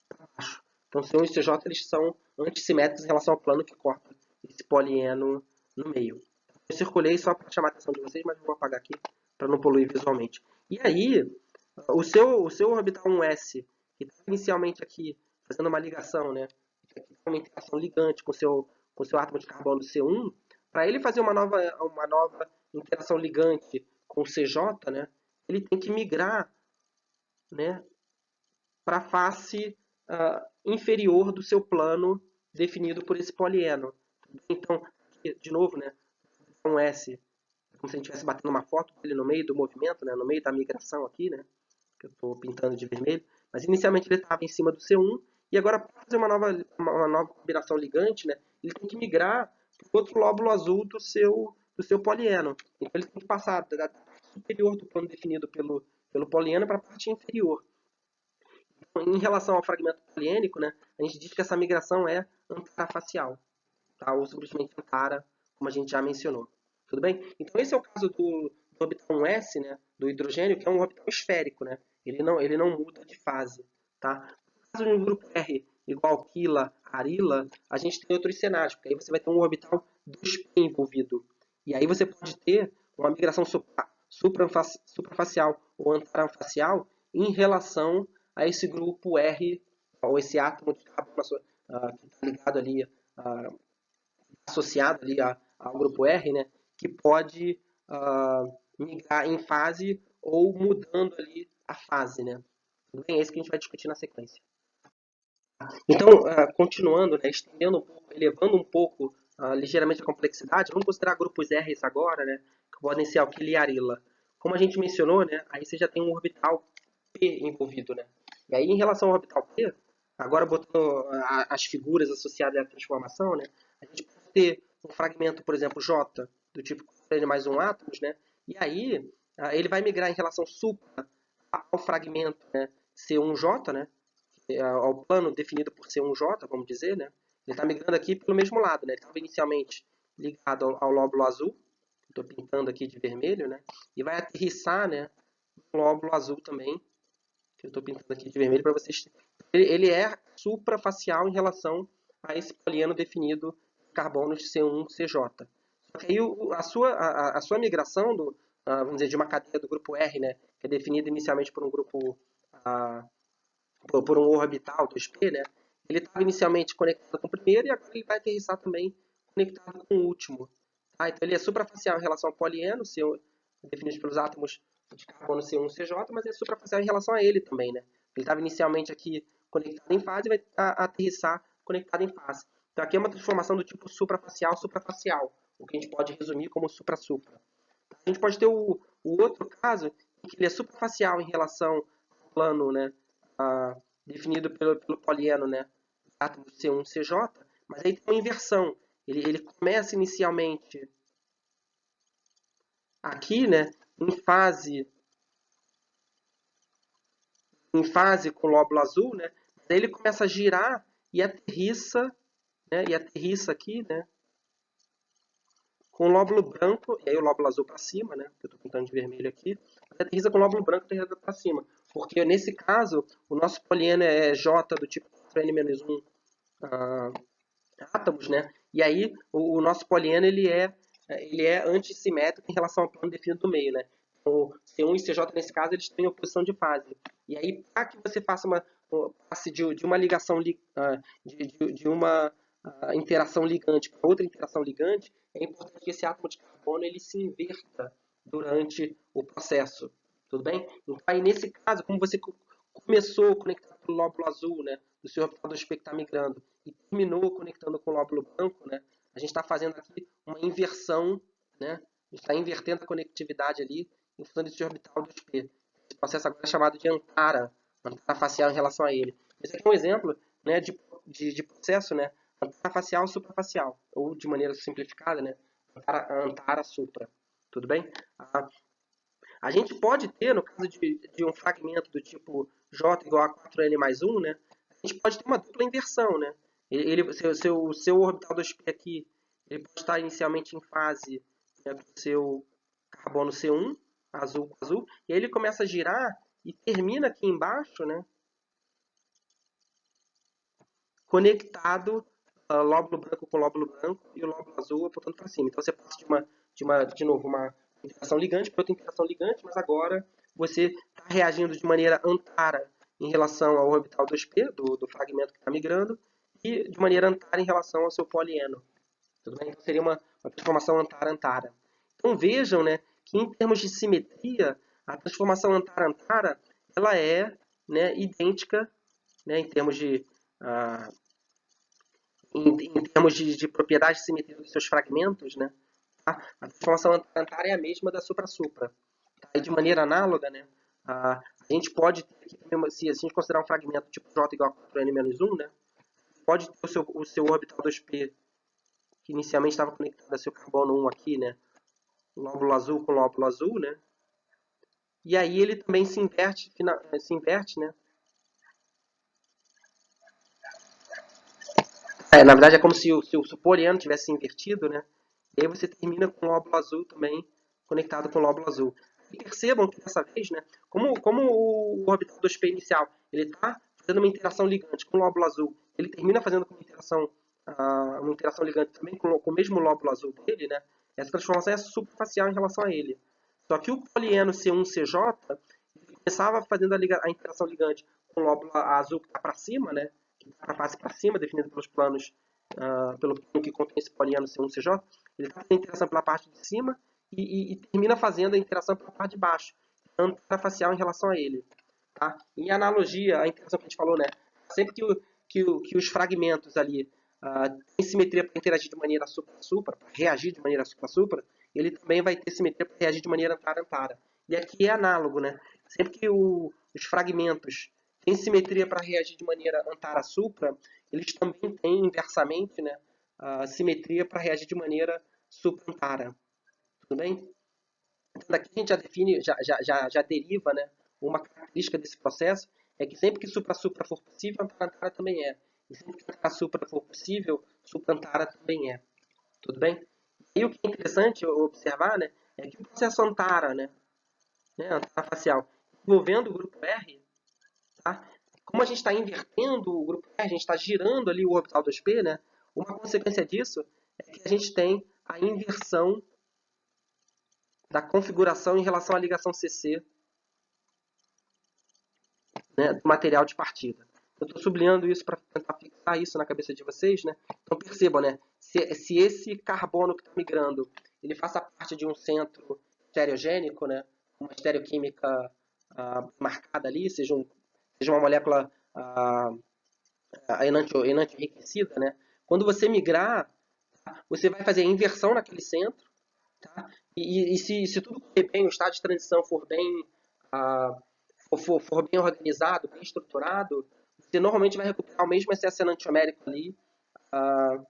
para baixo. Então, C1 e CJ eles são antissimétricos em relação ao plano que corta esse polieno no meio. Eu circulei só para chamar a atenção de vocês, mas vou apagar aqui para não poluir visualmente. E aí, o seu orbital 1s, que está inicialmente aqui fazendo uma ligação, né? Aqui uma interação ligante com o seu átomo de carbono C1, para ele fazer uma nova interação ligante com o CJ, né? Ele tem que migrar, né, para a face inferior do seu plano definido por esse polieno. Então, aqui, de novo, né, um S, como se a gente estivesse batendo uma foto dele no meio do movimento, né, no meio da migração aqui, né, que eu estou pintando de vermelho, mas inicialmente ele estava em cima do C1, e agora para fazer uma nova combinação ligante, né, ele tem que migrar para o outro lóbulo azul do seu polieno. Então ele tem que passar da parte superior do plano definido pelo polieno para a parte inferior. Em relação ao fragmento poliênico, né, a gente diz que essa migração é antarafacial, tá? Ou simplesmente antara, como a gente já mencionou. Tudo bem? Então esse é o caso do orbital 1s, né, do hidrogênio, que é um orbital esférico, né? Ele não muda de fase, tá? No caso de um grupo R igual Quila, Arila, a gente tem outros cenários, porque aí você vai ter um orbital 2p envolvido. E aí você pode ter uma migração suprafacial ou antarafacial em relação a esse grupo R, ou esse átomo de carbono que está ligado ali, associado ali ao grupo R, né, que pode migrar em fase ou mudando ali a fase, né. Tudo bem? É isso que a gente vai discutir na sequência. Então, continuando, né, estendendo um pouco, elevando um pouco ligeiramente a complexidade, vamos considerar grupos R agora, né, que podem ser alquila e arila. Como a gente mencionou, né, aí você já tem um orbital P envolvido, né. E aí, em relação ao orbital P, agora botando as figuras associadas à transformação, né, a gente pode ter um fragmento, por exemplo, J, do tipo N mais um átomos, né, e aí ele vai migrar em relação supra ao fragmento, né, C1J, né, ao plano definido por C1J, vamos dizer, né, ele está migrando aqui pelo mesmo lado, né, ele estava inicialmente ligado ao lóbulo azul, estou pintando aqui de vermelho, né, e vai aterrissar, né, no lóbulo azul também, que eu estou pintando aqui de vermelho para vocês. Ele é suprafacial em relação a esse polieno definido carbonos C1CJ. Só que aí a sua migração vamos dizer, de uma cadeia do grupo R, né, que é definida inicialmente por um grupo por um orbital 2p, né, ele estava inicialmente conectado com o primeiro e agora ele vai aterrissar também conectado com o último. Tá? Então ele é suprafacial em relação ao polieno, definido pelos átomos de carbono C1 CJ, mas é suprafacial em relação a ele também, né? Ele estava inicialmente aqui conectado em fase e vai aterrissar conectado em face. Então aqui é uma transformação do tipo suprafacial, o que a gente pode resumir como supra-supra. A gente pode ter o outro caso, em que ele é suprafacial em relação ao plano, né, definido pelo polieno, né, átomo C1, CJ, mas aí tem uma inversão. Ele começa inicialmente aqui, né, em fase com o lóbulo azul, né, daí ele começa a girar e aterrissa, né, aqui, né, com o lóbulo branco, e aí o lóbulo azul para cima, né, que eu estou pintando de vermelho aqui, aterrissa com o lóbulo branco para cima, porque nesse caso o nosso polieno é J do tipo 4N-1 átomos, né, e aí o nosso polieno ele é antissimétrico em relação ao plano definido do meio, né. O C1 e CJ, nesse caso, eles têm oposição de fase. E aí, para que você faça passe de uma ligação, de uma interação ligante para outra interação ligante, é importante que esse átomo de carbono ele se inverta durante o processo. Tudo bem? Então, aí, nesse caso, como você começou conectado pelo lóbulo azul, né, do seu orbital do espectro que está migrando, e terminou conectando com o lóbulo branco, né, a gente está fazendo aqui uma inversão, né, a gente está invertendo a conectividade ali em função desse orbital do P. Esse processo agora é chamado de antara facial em relação a ele. Esse aqui é um exemplo, né, de processo, né, antara facial suprafacial, ou de maneira simplificada, né, antara supra. Tudo bem? A gente pode ter, no caso de um fragmento do tipo J igual a 4N mais 1, né, a gente pode ter uma dupla inversão. Né? Seu orbital 2p aqui ele pode estar inicialmente em fase, né, com o seu carbono C1, azul com azul, e aí ele começa a girar e termina aqui embaixo, né, conectado lóbulo branco com lóbulo branco e o lóbulo azul apontando para cima. Então você passa de novo, uma interação ligante para outra interação ligante, mas agora você está reagindo de maneira antara em relação ao orbital 2p do fragmento que está migrando e de maneira antara em relação ao seu polieno. Tudo bem? Então seria uma transformação antara-antara. Então vejam, né, que em termos de simetria, a transformação antara-antara ela é, né, idêntica, né, em termos de de propriedade de simetria dos seus fragmentos, né? Tá? A transformação antara é a mesma da supra-supra. Tá? E de maneira análoga, né? A gente pode ter aqui, se a gente considerar um fragmento tipo J igual a 4N-1, né? Pode ter o seu orbital 2p, que inicialmente estava conectado a seu carbono 1 aqui, né? Lóbulo azul com lóbulo azul, né? E aí ele também se inverte, né? Na verdade é como se o polieno tivesse invertido, né? E aí você termina com o lóbulo azul também conectado com o lóbulo azul. E percebam que dessa vez, né, como o orbital 2p inicial ele está fazendo uma interação ligante com o lóbulo azul, ele termina fazendo uma interação ligante também com o mesmo lóbulo azul dele, né? Essa transformação é superfacial em relação a ele. Só que o polieno C1CJ ele começava fazendo a interação ligante com o lóbulo azul que está para cima, né? Que está para a face para cima, definido pelos planos, pelo plano que contém esse polieno C1CJ. Ele está fazendo a interação pela parte de cima e termina fazendo a interação pela parte de baixo, antarafacial em relação a ele. Tá? Em analogia à interação que a gente falou, né? Sempre que os fragmentos ali têm simetria para interagir de maneira supra-supra, para reagir de maneira supra-supra, ele também vai ter simetria para reagir de maneira antara-antara. E aqui é análogo, né? Sempre que os fragmentos têm simetria para reagir de maneira antara-supra, eles também têm inversamente, né, simetria para reagir de maneira supra-antara. Tudo bem? Então, daqui a gente já define, já deriva, né, uma característica desse processo, é que sempre que supra-supra for possível, antara-antara também é. E sempre que antara-supra for possível, supra-antara também é. Tudo bem? E o que é interessante observar, né, é que o processo antara, né, antara facial, envolvendo o grupo R, tá? Como a gente está invertendo o grupo R, a gente está girando ali o orbital 2p, né, uma consequência disso é que a gente tem a inversão da configuração em relação à ligação CC, né, do material de partida. Eu estou sublinhando isso para tentar fixar isso na cabeça de vocês, né? Então percebam, né? Se esse carbono que está migrando, ele faça parte de um centro estereogênico, né? Uma estereoquímica marcada ali, seja uma molécula a, a enantiomer enriquecida, né? Quando você migrar, tá? Você vai fazer a inversão naquele centro, tá? E se tudo correr bem, o estado de transição for bem, ah, for bem organizado, bem estruturado, você normalmente vai recuperar o mesmo excesso enantiomérico ali, ah,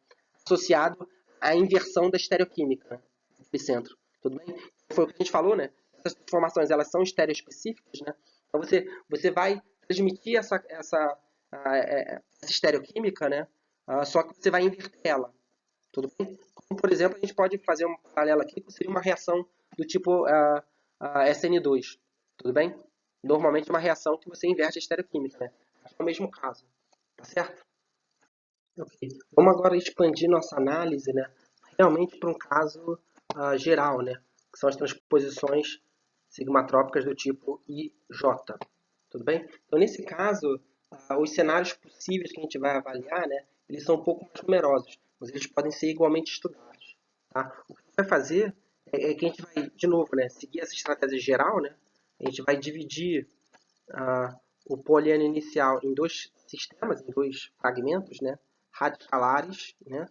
associado à inversão da estereoquímica, né, desse centro. Tudo bem? Foi o que a gente falou, né? Essas transformações, elas são estereoespecíficas, né? Então você vai transmitir essa estereoquímica, né? Só que você vai inverter ela. Tudo bem? Como, por exemplo, a gente pode fazer um paralelo aqui que seria uma reação do tipo SN2. Tudo bem? Normalmente é uma reação que você inverte a estereoquímica, né? Aqui é o mesmo caso. Tá certo? Ok. Vamos agora expandir nossa análise, né, realmente para um caso geral, né, que são as transposições sigmatrópicas do tipo IJ. Tudo bem? Então, nesse caso, os cenários possíveis que a gente vai avaliar, né, eles são um pouco mais numerosos, mas eles podem ser igualmente estudados. Tá? O que a gente vai fazer é que a gente vai, de novo, né, seguir essa estratégia geral, né, a gente vai dividir ah, o poliano inicial em dois sistemas, em dois fragmentos, né, radicalares, né,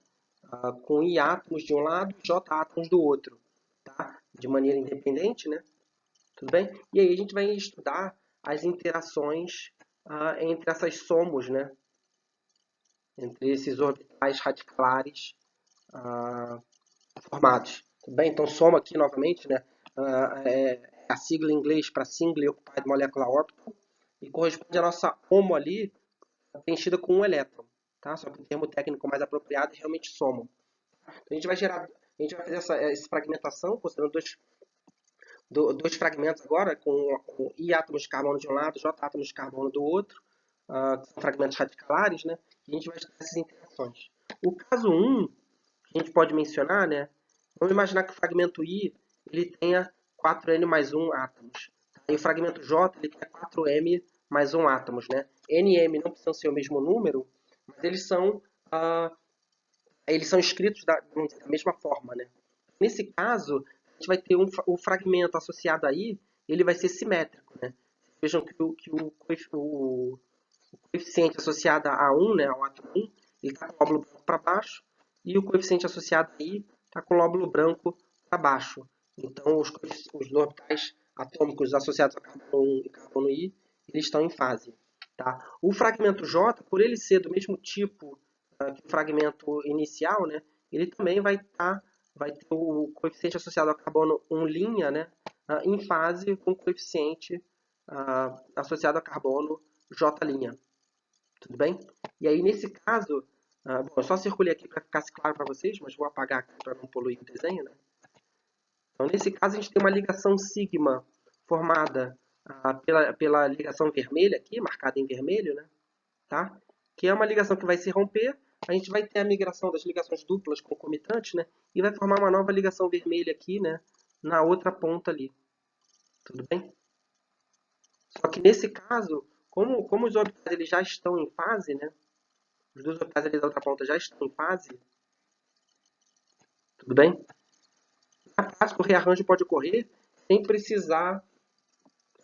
com I átomos de um lado e J átomos do outro, tá? De maneira independente, né? Tudo bem? E aí a gente vai estudar as interações entre essas somos, né? Entre esses orbitais radicalares ah, formados. Tudo bem? Então, soma aqui novamente, né? É a sigla em inglês para Singly Occupied Molecular Orbital e corresponde à nossa HOMO ali, preenchida com um elétron. Tá? Só que o termo técnico mais apropriado é realmente SOMO. Então, a gente vai fazer essa fragmentação, considerando dois fragmentos agora, com I átomos de carbono de um lado, J átomos de carbono do outro, que são fragmentos radicalares, né? E a gente vai estudar essas interações. O caso 1, que a gente pode mencionar, né? Vamos imaginar que o fragmento I ele tenha 4N mais 1 átomos. E o fragmento J ele tenha 4M mais 1 átomos, né? N e M não precisam ser o mesmo número, mas eles são escritos da mesma forma, né? Nesse caso, a gente vai ter o fragmento associado aí, ele vai ser simétrico, né? Vejam o coeficiente associado a 1, né, ao átomo 1, ele está com o lóbulo branco para baixo, e o coeficiente associado aí está com o lóbulo branco para baixo. Então, os orbitais atômicos associados a carbono 1 e carbono I, eles estão em fase. Tá? O fragmento J, por ele ser do mesmo tipo que o fragmento inicial, né, ele também vai ter o coeficiente associado ao carbono 1' né, em fase com o coeficiente associado a carbono J'. Tudo bem? E aí, nesse caso, bom, eu só circulei aqui para ficar claro para vocês, mas vou apagar aqui para não poluir o desenho, né? Então, nesse caso, a gente tem uma ligação sigma formada pela ligação vermelha aqui, marcada em vermelho, né? Tá? Que é uma ligação que vai se romper, a gente vai ter a migração das ligações duplas concomitantes, né? E vai formar uma nova ligação vermelha aqui, né? Na outra ponta ali. Tudo bem? Só que nesse caso, como os orbitais eles já estão em fase, né? Os dois orbitais ali da outra ponta já estão em fase, tudo bem? Na prática, o rearranjo pode ocorrer sem precisar,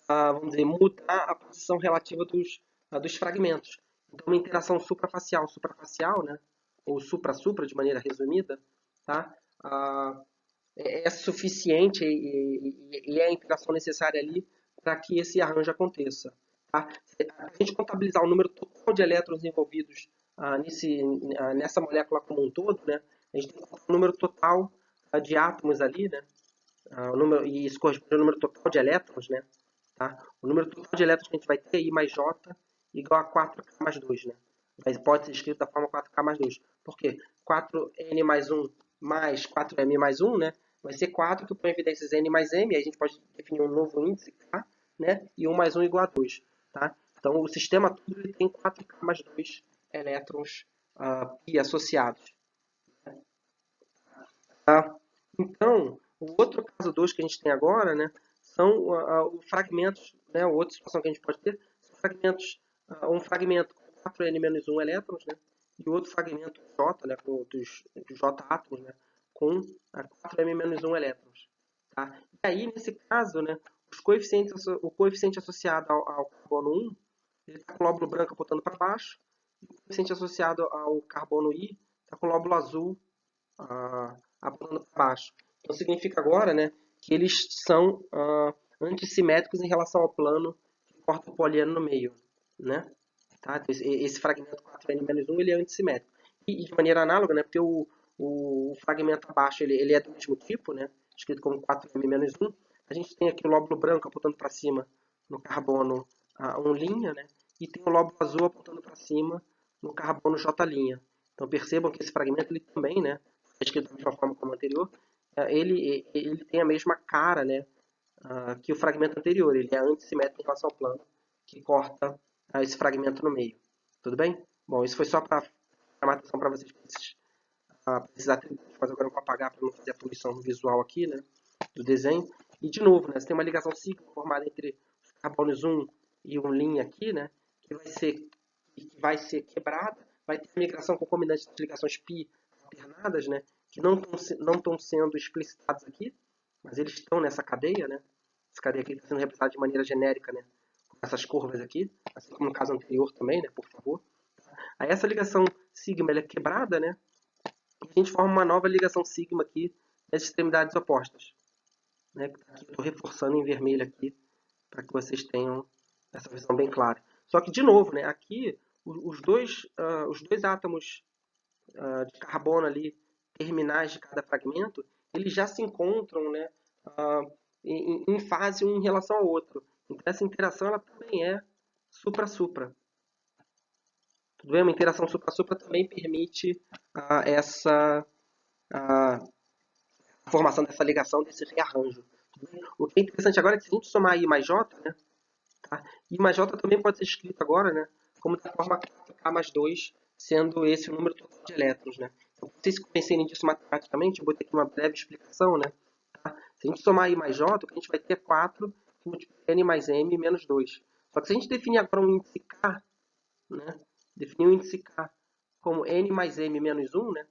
vamos dizer, mudar a posição relativa dos fragmentos. Então, uma interação suprafacial, né? Ou supra-supra, de maneira resumida, tá? É suficiente e é a interação necessária ali para que esse arranjo aconteça. Tá? A gente contabilizar o número total de elétrons envolvidos nessa molécula como um todo, né? A gente tem que contar o número total de átomos ali, né? E isso corresponde ao número total de elétrons, né? Tá? O número total de elétrons que a gente vai ter, I mais J, igual a 4K mais 2, né? Mas pode ser escrito da forma 4K mais 2. Por quê? 4N mais 1 mais 4M mais 1, né? Vai ser 4 que põe evidências N mais M, aí a gente pode definir um novo índice, K, né? E 1 mais 1 igual a 2, tá? Então, o sistema todo ele tem 4K mais 2 elétrons pi associados. Tá? Então, o outro caso 2 que a gente tem agora, né, são os fragmentos, né, outra situação que a gente pode ter, são fragmentos, um fragmento com 4N-1 elétrons, né, e outro fragmento J, né, dos J átomos, né, com 4M-1 elétrons. Tá? E aí, nesse caso, né, o coeficiente associado ao carbono 1 ele está com o lóbulo branco apontando para baixo, e o coeficiente associado ao carbono I está com o lóbulo azul apontando para baixo. Então significa agora, né, que eles são antissimétricos em relação ao plano que corta o polieno no meio, né? Tá? Então, esse fragmento 4n-1 ele é antissimétrico. E de maneira análoga, né, porque o fragmento abaixo ele é do mesmo tipo, né, escrito como 4m-1, a gente tem aqui o lóbulo branco apontando para cima no carbono 1', né, e tem o lóbulo azul apontando para cima no carbono J'. Então percebam que esse fragmento ele também, né, escrito da mesma forma como o anterior, ele tem a mesma cara, né, que o fragmento anterior. Ele é antissimétrico em relação ao plano que corta esse fragmento no meio. Tudo bem? Bom, isso foi só para chamar a atenção para vocês esses atributos, mas agora eu vou apagar para não fazer a poluição visual aqui, né, do desenho. E de novo, né, você tem uma ligação sigma formada entre os carbonos 1 e 1' aqui, né, que vai ser quebrada, vai ter migração concomitante das ligações π alternadas, né, que não estão sendo explicitados aqui, mas eles estão nessa cadeia, né? Essa cadeia aqui está sendo representada de maneira genérica, né? Com essas curvas aqui, assim como no caso anterior também, né? Por favor. Aí essa ligação sigma ela é quebrada, né? E a gente forma uma nova ligação sigma aqui nas extremidades opostas. Né? Aqui eu estou reforçando em vermelho aqui para que vocês tenham essa visão bem clara. Só que, de novo, né? Aqui os dois átomos de carbono ali, terminais de cada fragmento, eles já se encontram, né, em fase um em relação ao outro. Então essa interação ela também é supra-supra. Tudo bem? Uma interação supra-supra também permite essa a formação dessa ligação, desse rearranjo. O que é interessante agora é que se a gente somar I mais J, né, tá? I mais J também pode ser escrito agora, né, como da forma K mais 2, sendo esse o número total de elétrons, né? Então, para vocês se convencerem disso matematicamente, eu vou ter aqui uma breve explicação, né? Tá? Se a gente somar I mais J, o que a gente vai ter é 4 que multiplica N mais M menos 2. Só que se a gente definir agora um índice K, né? Definir um índice K como N mais M menos 1, né?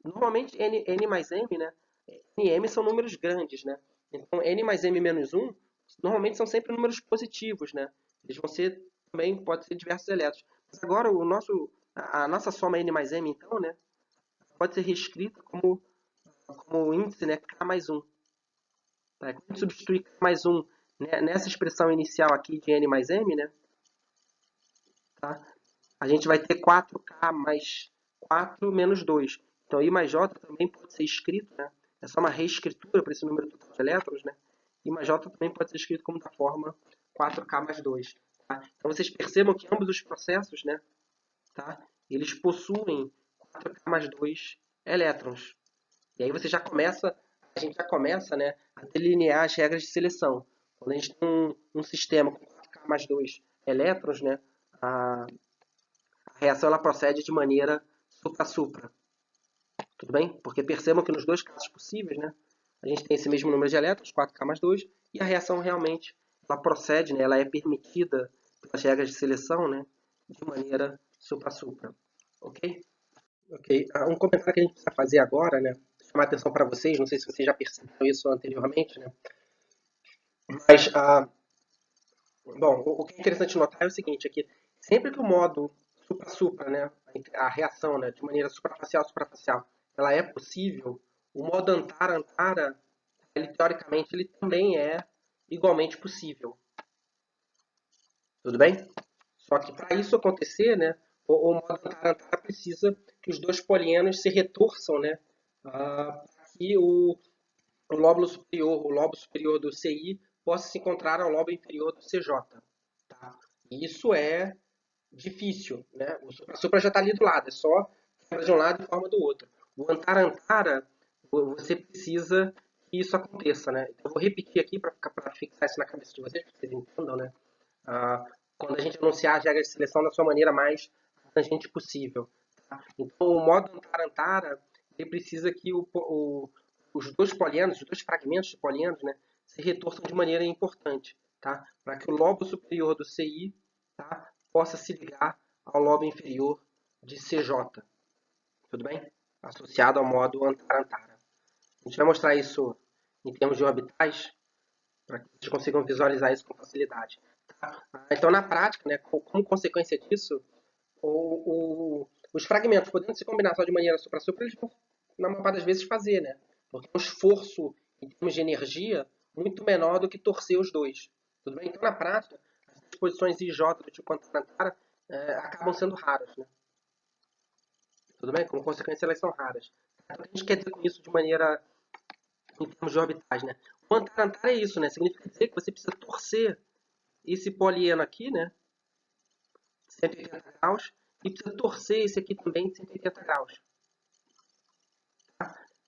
Normalmente N mais M, né? N e M são números grandes, né? Então N mais M menos 1 normalmente são sempre números positivos, né? Eles vão ser também, pode ser diversos elétrons. Mas agora a nossa soma N mais M, então, né? Pode ser reescrita como índice, né? K mais 1. Tá? Quando a gente substituir K mais 1 né, nessa expressão inicial aqui de N mais M, né? Tá? A gente vai ter 4K mais 4 menos 2. Então, I mais J também pode ser escrito, né? É só uma reescritura para esse número total de elétrons, né? I mais J também pode ser escrito como da forma 4K mais 2. Tá? Então, vocês percebam que ambos os processos, né? Tá? Eles possuem 4K mais 2 elétrons. E aí a gente já começa, né, a delinear as regras de seleção. Quando a gente tem um sistema com 4K mais 2 elétrons, né, a reação ela procede de maneira supra-supra. Tudo bem? Porque percebam que nos dois casos possíveis, né, a gente tem esse mesmo número de elétrons, 4K mais 2, e a reação realmente ela procede, né, ela é permitida pelas regras de seleção, né, de maneira supra-supra. Ok? Ok. Um comentário que a gente precisa fazer agora, né, chamar atenção para vocês, não sei se vocês já perceberam isso anteriormente, né, mas, bom, o que é interessante notar é o seguinte, aqui, sempre que o modo supra-supra, né, a reação, né, de maneira suprafacial, ela é possível, o modo antara-antara, ele teoricamente, ele também é igualmente possível. Tudo bem? Só que para isso acontecer, né, o modo antara-antara precisa que os dois polienos se retorçam, né, para que o lobo superior do CI possa se encontrar ao lobo inferior do CJ. Tá? E isso é difícil, né? O supra-supra já está ali do lado, é só quebra de um lado e forma do outro. O antara-antara, você precisa que isso aconteça, né? Então, eu vou repetir aqui para fixar isso na cabeça de vocês, para que vocês entendam, né? Quando a gente anunciar as regras de seleção da sua maneira mais tangente possível. Tá? Então, o modo antara-antara, ele precisa que os dois polienos, os dois fragmentos de polienos, né, se retorçam de maneira importante, tá? Para que o lobo superior do CI, tá, possa se ligar ao lobo inferior de CJ. Tudo bem? Associado ao modo antara-antara. A gente vai mostrar isso em termos de orbitais, para que vocês consigam visualizar isso com facilidade. Então, na prática, né, como consequência disso, os fragmentos, podendo se combinar só de maneira supra-supra, eles vão, na maior parte das vezes, fazer, né? Porque é um esforço, em termos de energia, muito menor do que torcer os dois. Tudo bem? Então, na prática, as disposições IJ do tipo Antarantara acabam sendo raras, né? Tudo bem? Como consequência, elas são raras. Então, o que a gente quer dizer com isso de maneira, em termos de orbitais, né? O Antarantara é isso, né? Significa dizer que você precisa torcer esse polieno aqui, né? 180 graus, e precisa torcer esse aqui também de 180 graus.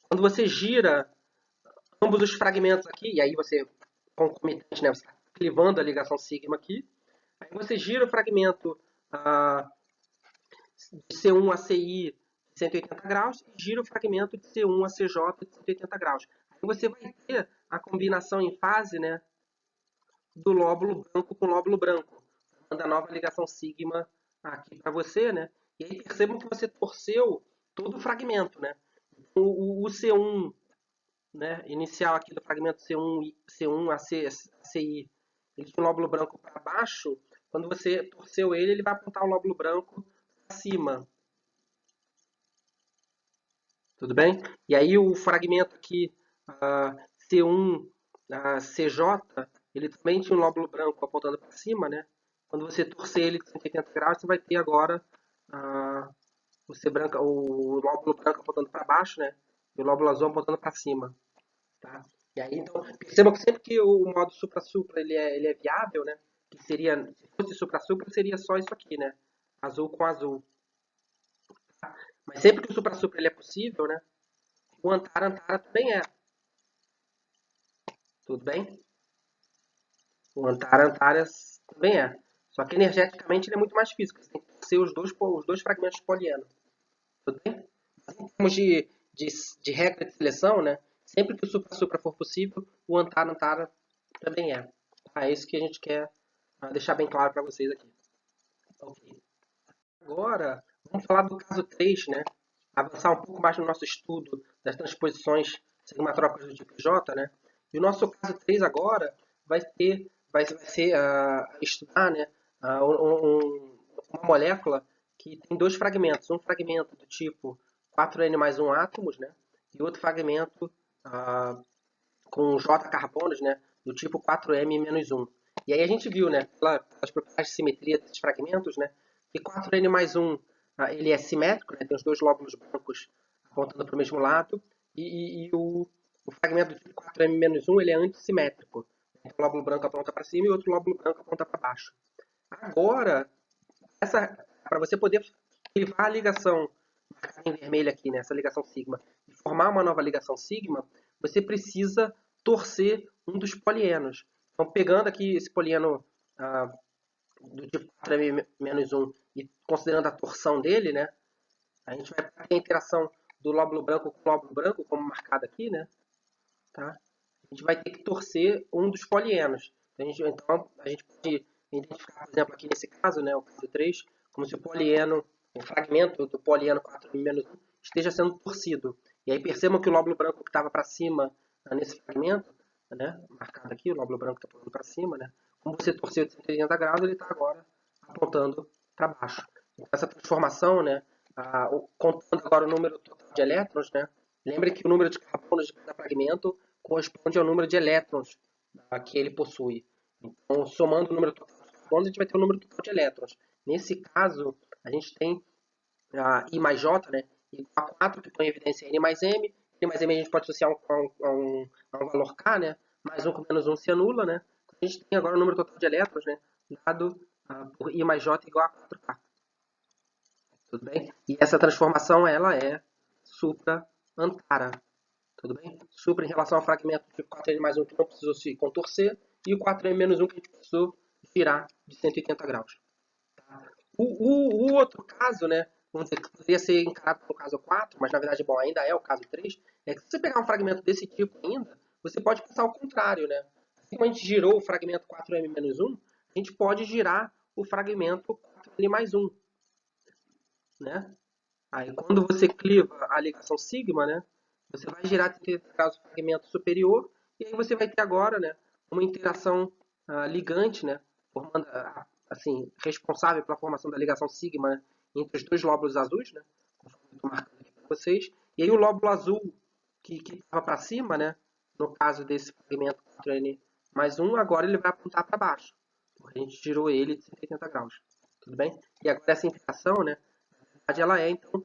Quando você gira ambos os fragmentos aqui, e aí você, concomitante, né, você está clivando a ligação sigma aqui, aí você gira o fragmento de C1 a CI de 180 graus e gira o fragmento de C1 a CJ de 180 graus. Aí você vai ter a combinação em fase, né, do lóbulo branco com lóbulo branco. Manda a nova ligação sigma aqui para você, né? E aí percebam que você torceu todo o fragmento, né? O C1, né, inicial aqui do fragmento C1 a CI, ele tinha o lóbulo branco para baixo. Quando você torceu ele, ele vai apontar o lóbulo branco para cima. Tudo bem? E aí o fragmento aqui, C1 CJ, ele também tinha um lóbulo branco apontando para cima, né? Quando você torcer ele de 180 graus, você vai ter agora o lóbulo branco apontando para baixo, né? E o lóbulo azul apontando para cima. Tá? E aí, então, percebam que sempre que o modo supra-supra ele é viável, né? Que seria, se fosse supra-supra, seria só isso aqui, né? Azul com azul. Tá? Mas sempre que o supra-supra ele é possível, né? O Antara também é. Tudo bem? O Antara também é. Só que energeticamente ele é muito mais físico. Você tem que ser os dois fragmentos de polieno. Tudo bem? Mas em termos de regra de seleção, né? Sempre que o supra-supra for possível, o Antara também é. É isso que a gente quer deixar bem claro para vocês aqui. Ok. Agora, vamos falar do caso 3, né? Avançar um pouco mais no nosso estudo das transposições sigmatrópicas do tipo J, né? E o nosso caso 3 agora vai ser estudar, né, uma molécula que tem dois fragmentos. Um fragmento do tipo 4N mais 1 átomos, né? E outro fragmento com J carbonos, né? Do tipo 4M menos 1. E aí a gente viu, né, pelas propriedades de simetria desses fragmentos, né, que 4N mais 1 ele é simétrico, né, tem os dois lóbulos brancos apontando para o mesmo lado, e o fragmento do tipo 4M menos 1 ele é antissimétrico. Um lóbulo branco aponta para cima e outro lóbulo branco aponta para baixo. Agora, para você poder clivar a ligação marcada em vermelho aqui, né, essa ligação sigma, e formar uma nova ligação sigma, você precisa torcer um dos polienos. Então, pegando aqui esse polieno do tipo 4M-1 e considerando a torção dele, né, a gente vai ter a interação do lóbulo branco com o lóbulo branco, como marcado aqui, né, tá? A gente vai ter que torcer um dos polienos. Então, a gente pode identificar, por exemplo, aqui nesse caso, né, o caso 3, como se o fragmento do polieno 4M-1 esteja sendo torcido. E aí percebam que o lóbulo branco que estava para cima nesse fragmento, né, marcado aqui, o lóbulo branco está apontando para cima, né, como você torceu de 180 graus, ele está agora apontando para baixo. Então, essa transformação, né, contando agora o número total de elétrons, né, lembre que o número de carbonos de cada fragmento corresponde ao número de elétrons que ele possui. Então, somando o número total de carbonos, a gente vai ter o número total de elétrons. Nesse caso, a gente tem I mais J, né, igual a 4, que põe em evidência N mais M. N mais M a gente pode associar a um valor K, né, mais 1 com menos 1 se anula, né. A gente tem agora o número total de elétrons, né, dado por I mais J igual a 4K. Tudo bem? E essa transformação, ela é supra-Antara. Tudo bem? Supra em relação ao fragmento de 4M mais 1 que não precisou se contorcer e o 4M menos 1 que a gente precisou virar de 180 graus. Tá? O outro caso, né, vamos dizer que poderia ser encarado como caso 4, mas na verdade, bom, ainda é o caso 3, é que se você pegar um fragmento desse tipo ainda, você pode pensar o contrário, né? Assim como a gente girou o fragmento 4M menos 1, a gente pode girar o fragmento 4N mais 1, né? Aí quando você cliva a ligação sigma, né, você vai girar de caso o fragmento superior e aí você vai ter agora, né, uma interação ligante, né, formando, assim, responsável pela formação da ligação sigma entre os dois lóbulos azuis, né? Conforme eu estou marcando aqui para vocês. E aí o lóbulo azul que estava para cima, né? No caso desse fragmento 4N mais 1, agora ele vai apontar para baixo, porque a gente girou ele de 180 graus. Tudo bem? E agora essa interação, né? Na verdade, ela é, então,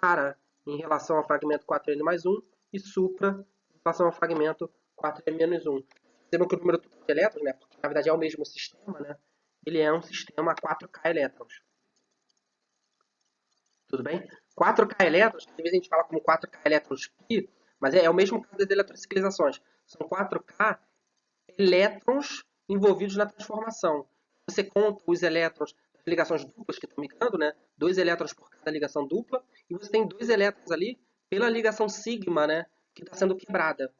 para em relação ao fragmento 4N mais 1 e supra em relação ao fragmento 4N menos 1. Percebam que o número total de elétrons, né? Porque na verdade é o mesmo sistema, né? Ele é um sistema 4K elétrons. Tudo bem? 4K elétrons, às vezes a gente fala como 4K elétrons pi, mas é o mesmo caso das eletrociclizações. São 4K elétrons envolvidos na transformação. Você conta os elétrons das ligações duplas que estão migrando, né? 2 elétrons por cada ligação dupla, e você tem 2 elétrons ali pela ligação sigma, né? Que está sendo quebrada.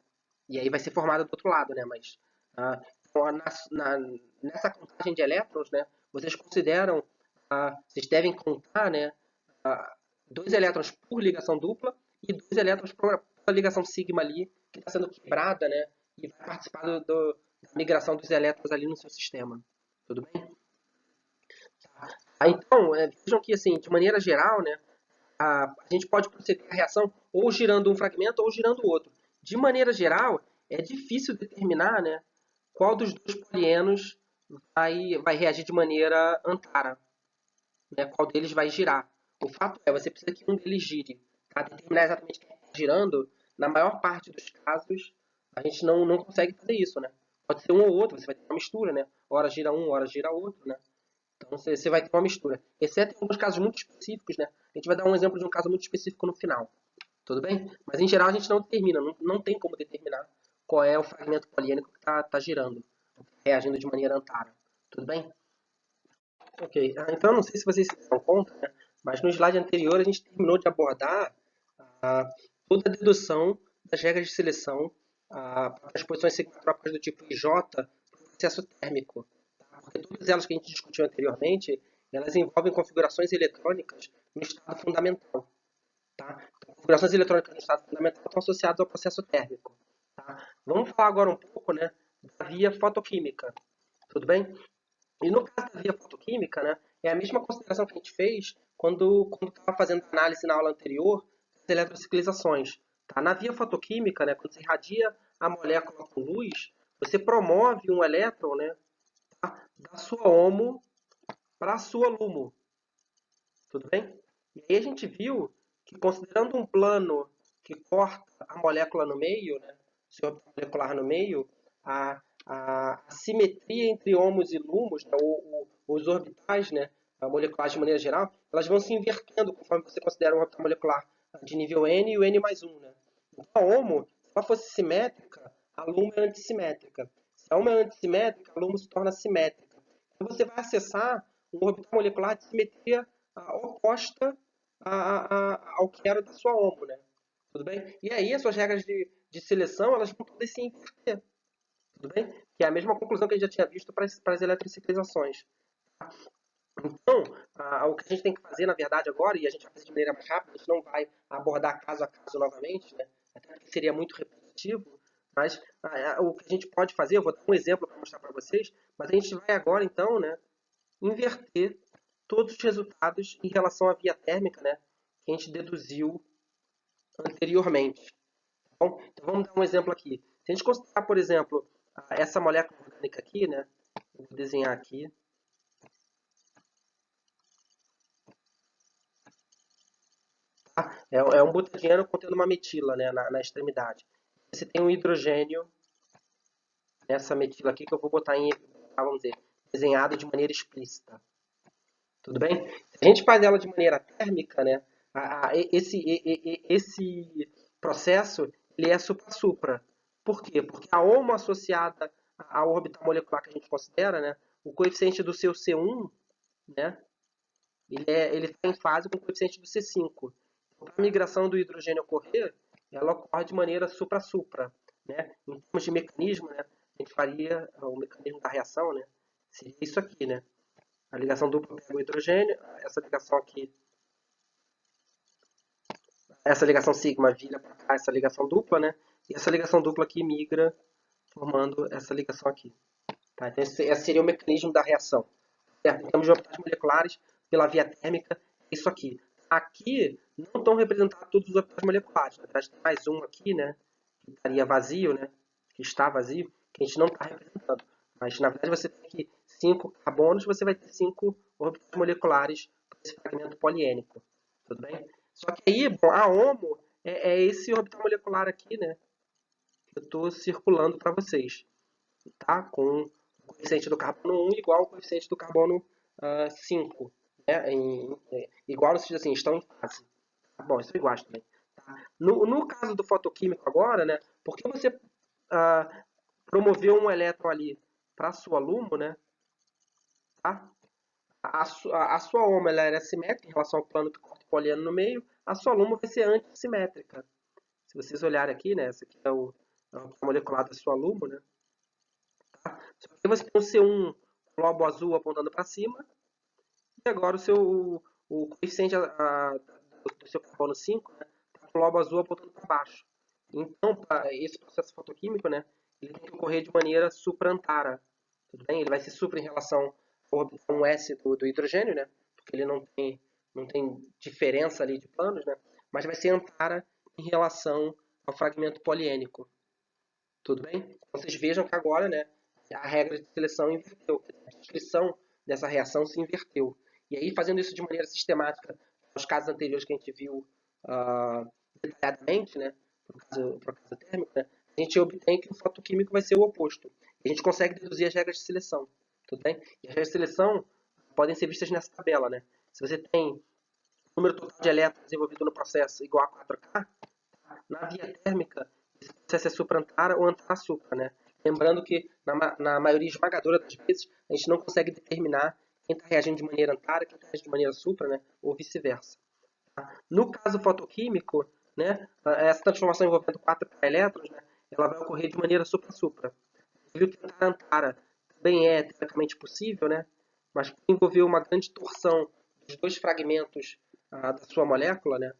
E aí vai ser formada do outro lado, né? Mas então, nessa contagem de elétrons, né? Vocês consideram, vocês devem contar, né? 2 elétrons por ligação dupla e 2 elétrons por ligação sigma ali que está sendo quebrada, né? E vai participar da migração dos elétrons ali no seu sistema. Tudo bem? Então, vejam que, assim, de maneira geral, né, a gente pode proceder a reação ou girando um fragmento ou girando o outro. De maneira geral, é difícil determinar, né, qual dos dois polienos vai reagir de maneira antara, né, qual deles vai girar. O fato é, você precisa que um deles gire. Para determinar exatamente quem está girando, na maior parte dos casos, a gente não consegue fazer isso, né? Pode ser um ou outro, você vai ter uma mistura, né? Hora gira um, hora gira outro, né? Então você vai ter uma mistura. Exceto em alguns casos muito específicos, né? A gente vai dar um exemplo de um caso muito específico no final. Tudo bem? Mas em geral a gente não determina, não tem como determinar qual é o fragmento poliênico que está girando, reagindo de maneira antara. Tudo bem? Ok. Então eu não sei se vocês se dão conta, né? Mas no slide anterior a gente terminou de abordar toda a dedução das regras de seleção para as posições sigmatrópicas do tipo IJ para o processo térmico. Porque todas elas que a gente discutiu anteriormente, elas envolvem configurações eletrônicas no estado fundamental. Tá? Então, configurações eletrônicas no estado fundamental estão associadas ao processo térmico. Tá? Vamos falar agora um pouco, né, da via fotoquímica. Tudo bem? E no caso da via fotoquímica, né, é a mesma consideração que a gente fez quando estava fazendo análise na aula anterior das eletrociclizações. Tá? Na via fotoquímica, né, quando você irradia a molécula com luz, você promove um elétron, né, da sua HOMO para a sua LUMO. Tudo bem? E aí a gente viu que, considerando um plano que corta a molécula no meio, né, o seu orbital molecular no meio, a simetria entre HOMOs e LUMOs, né, os orbitais, né, moleculares de maneira geral, elas vão se invertendo conforme você considera um orbital molecular de nível N e o N mais 1. Né? Então a HOMO, se ela fosse simétrica, a LUMO é antissimétrica. Se a HOMO é antissimétrica, a LUMO se torna simétrica. Então você vai acessar um orbital molecular de simetria oposta ao que era da sua HOMO, né? Tudo bem? E aí as suas regras de seleção, elas vão poder se inverter. Tudo bem? Que é a mesma conclusão que a gente já tinha visto para as eletrociclizações. Então, o que a gente tem que fazer, na verdade, agora, e a gente vai fazer de maneira mais rápida, a gente não vai abordar caso a caso novamente, né? Até porque seria muito repetitivo, mas o que a gente pode fazer, eu vou dar um exemplo para mostrar para vocês, mas a gente vai agora, então, né, inverter todos os resultados em relação à via térmica, né, que a gente deduziu anteriormente. Tá bom? Então vamos dar um exemplo aqui. Se a gente considerar, por exemplo, essa molécula orgânica aqui, né, eu vou desenhar aqui. Tá? É um butadieno contendo uma metila, né, na extremidade. Você tem um hidrogênio nessa metila aqui que eu vou botar vamos dizer, desenhado de maneira explícita. Tudo bem? Se a gente faz ela de maneira térmica, né, esse processo ele é supra-supra. Por quê? Porque a HOMO associada ao orbital molecular que a gente considera, né, o coeficiente do seu C1, né, ele está em fase com o coeficiente do C5. Então, para a migração do hidrogênio ocorrer, ela ocorre de maneira supra-supra. Né? Em termos de mecanismo, né, a gente faria o mecanismo da reação, né, seria isso aqui, né? A ligação dupla pega o hidrogênio, essa ligação aqui, essa ligação sigma vira para cá, essa ligação dupla, né? E essa ligação dupla aqui migra, formando essa ligação aqui. Tá? Então, esse seria o mecanismo da reação. Certo? Em termos de orbitais moleculares, pela via térmica, é isso aqui. Aqui não estão representados todos os orbitais moleculares. Na verdade, tem mais um aqui, né? Que estaria vazio, né? Que está vazio, que a gente não está representando. Mas, na verdade, você tem aqui 5 carbonos, você vai ter 5 orbitais moleculares para esse fragmento poliênico. Tudo bem? Só que aí, bom, a HOMO é esse orbital molecular aqui, né? Que eu estou circulando para vocês. Tá? Com o coeficiente do carbono 1 igual ao coeficiente do carbono 5. Né? Igual no sentido assim, estão em fase. Tá? Bom, isso é iguais também. Tá? No caso do fotoquímico agora, né, porque você promoveu um elétron ali para a sua LUMO, né, tá? A sua HOMO ela era simétrica em relação ao plano que corta o poliano no meio, a sua LUMO vai ser antissimétrica. Se vocês olharem aqui, né, essa aqui é o molecular da sua LUMO, né? Só que você tem o C1 globo azul apontando para cima e agora o coeficiente do seu carbono 5 está com o globo azul apontando para baixo. Então, esse processo fotoquímico, né, ele tem que ocorrer de maneira supraantara. Tudo bem? Ele vai ser supra em relação ao orbital 1s do hidrogênio, né, porque ele não tem diferença ali de planos, né, mas vai ser antara em relação ao fragmento poliênico. Tudo bem? Vocês vejam que agora, né, a regra de seleção inverteu, a descrição dessa reação se inverteu. E aí, fazendo isso de maneira sistemática, nos casos anteriores que a gente viu detalhadamente, né, para o caso térmico, né, a gente obtém que o fotoquímico vai ser o oposto. E a gente consegue deduzir as regras de seleção. Tudo bem? E as regras de seleção podem ser vistas nessa tabela. Né? Se você tem o número total de elétrons envolvido no processo igual a 4K, na via térmica, esse processo é supra-antara ou antara-supra, né? Lembrando que, na maioria esmagadora das vezes, a gente não consegue determinar quem está reagindo de maneira antara, quem está reagindo de maneira supra, né? Ou vice-versa. Tá? No caso fotoquímico, né, essa transformação envolvendo 4 elétrons, né, ela vai ocorrer de maneira supra-supra. Você viu que antara-antara também é teoricamente possível, né? Mas por envolver uma grande torção dos dois fragmentos da sua molécula, né,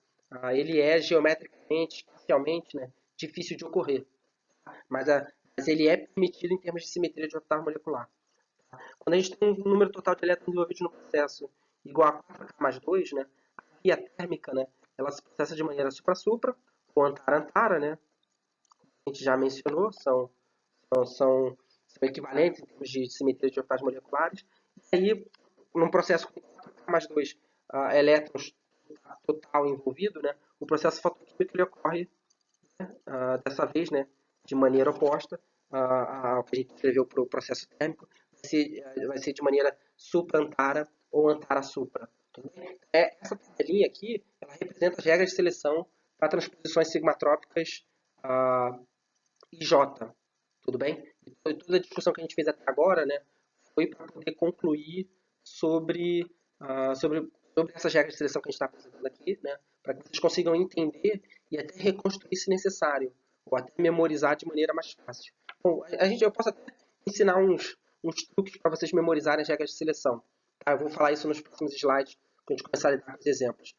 ele é geometricamente, espacialmente, né, difícil de ocorrer. Mas, mas ele é permitido em termos de simetria de orbital molecular. Quando a gente tem um número total de elétrons envolvidos no processo igual a 4K mais 2, né, a via térmica, né, ela se processa de maneira supra-supra, ou antara-antara, né, a gente já mencionou, são equivalentes em termos de simetria de orbitais moleculares. E aí, num processo com 4K mais 2 elétrons total envolvido, né, o processo fotoquímico ele ocorre dessa vez, né, de maneira oposta ao que a gente escreveu para o processo térmico, vai ser de maneira supra-antara ou antara-supra. Essa tabelinha aqui, ela representa as regras de seleção para transposições sigmatrópicas IJ, tudo bem? E toda a discussão que a gente fez até agora, né, foi para poder concluir sobre, sobre essas regras de seleção que a gente está apresentando aqui, né, para que vocês consigam entender e até reconstruir se necessário, ou até memorizar de maneira mais fácil. Bom, eu posso até ensinar uns truques para vocês memorizarem as regras de seleção. Tá? Eu vou falar isso nos próximos slides, quando a gente começar a dar os exemplos.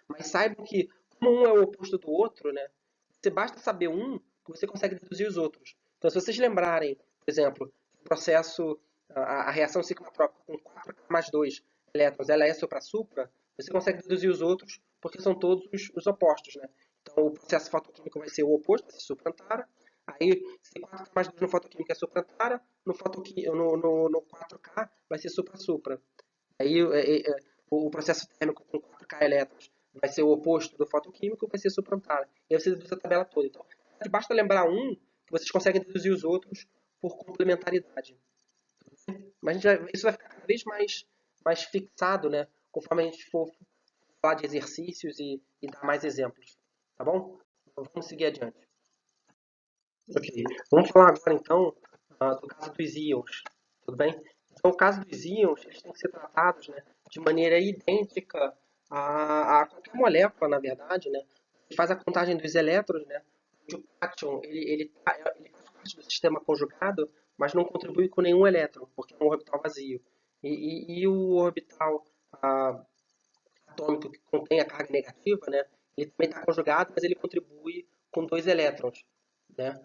Mas saibam que, como um é o oposto do outro, né, você basta saber um que você consegue deduzir os outros. Então, se vocês lembrarem, por exemplo, o processo, a reação sigmatrópica com 4K mais 2 elétrons, ela é supra-supra, você consegue deduzir os outros porque são todos os opostos, né? Então, o processo fotoquímico vai ser o oposto, vai ser supra-antara. Aí, se 4K mais 2 no fotoquímico é supra-antara, no 4K vai ser supra-supra. Aí, o processo térmico com 4K elétrons vai ser o oposto do fotoquímico, vai ser supra-antara. E aí você deduz a tabela toda. Então, basta lembrar um que vocês conseguem deduzir os outros por complementaridade. Mas isso vai ficar cada vez mais fixado, né? Conforme a gente for falar de exercícios e dar mais exemplos. Tá bom? Então, vamos seguir adiante. Ok. Vamos falar agora, então, do caso dos íons. Tudo bem? Então, o caso dos íons, eles têm que ser tratados, né, de maneira idêntica a qualquer molécula, na verdade, né? Ele faz a contagem dos elétrons, né? O cátion, ele faz parte do sistema conjugado, mas não contribui com nenhum elétron, porque é um orbital vazio. E o orbital atômico que contém a carga negativa, né? Ele também está conjugado, mas ele contribui com 2 elétrons, né?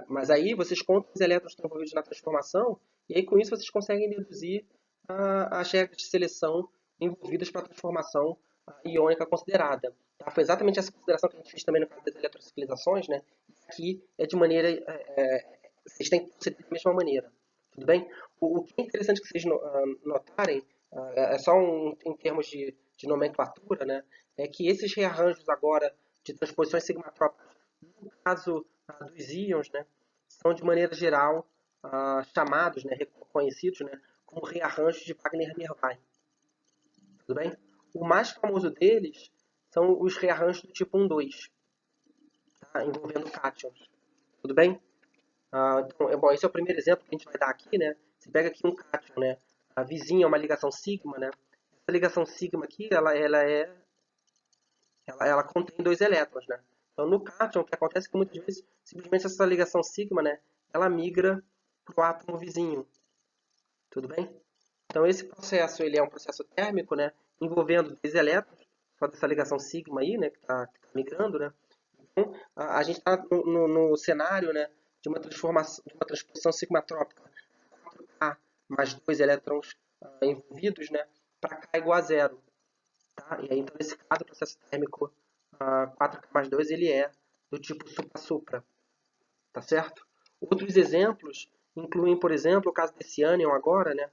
Mas aí vocês contam os elétrons que estão envolvidos na transformação E aí, com isso, vocês conseguem deduzir as regras de seleção envolvidas para a transformação iônica considerada. Tá? Foi exatamente essa consideração que a gente fez também no caso das eletrociclizações, né? Aqui é de maneira... vocês têm que proceder da mesma maneira. Tudo bem? O que é interessante que vocês notarem, é só em termos de nomenclatura, né? É que esses rearranjos agora de transposições sigmatrópicas, no caso dos íons, né? São de maneira geral chamados, né, reconhecidos, né, como rearranjos de Wagner-Merwein. Tudo bem? O mais famoso deles são os rearranjos do tipo 1,2, tá? Envolvendo cátions. Tudo bem? Então, bom, esse é o primeiro exemplo que a gente vai dar aqui, né? Você pega aqui um cátion, né? A vizinha é uma ligação sigma, né? Essa ligação sigma aqui, ela contém dois elétrons, né? Então, no cátion, o que acontece é que muitas vezes, simplesmente essa ligação sigma, né? Ela migra para o átomo vizinho. Tudo bem? Então, esse processo ele é um processo térmico, né? Envolvendo dois elétrons, só dessa ligação sigma aí, né? Que está migrando, né? Então, a gente está no cenário, né? De uma transformação, de uma transposição sigmatrópica 4K mais dois elétrons envolvidos, né? Para K igual a zero. Tá? E aí, então, nesse caso, o processo térmico 4K mais 2 ele é do tipo supra-supra, tá certo? Outros exemplos incluem, por exemplo, o caso desse ânion agora, né?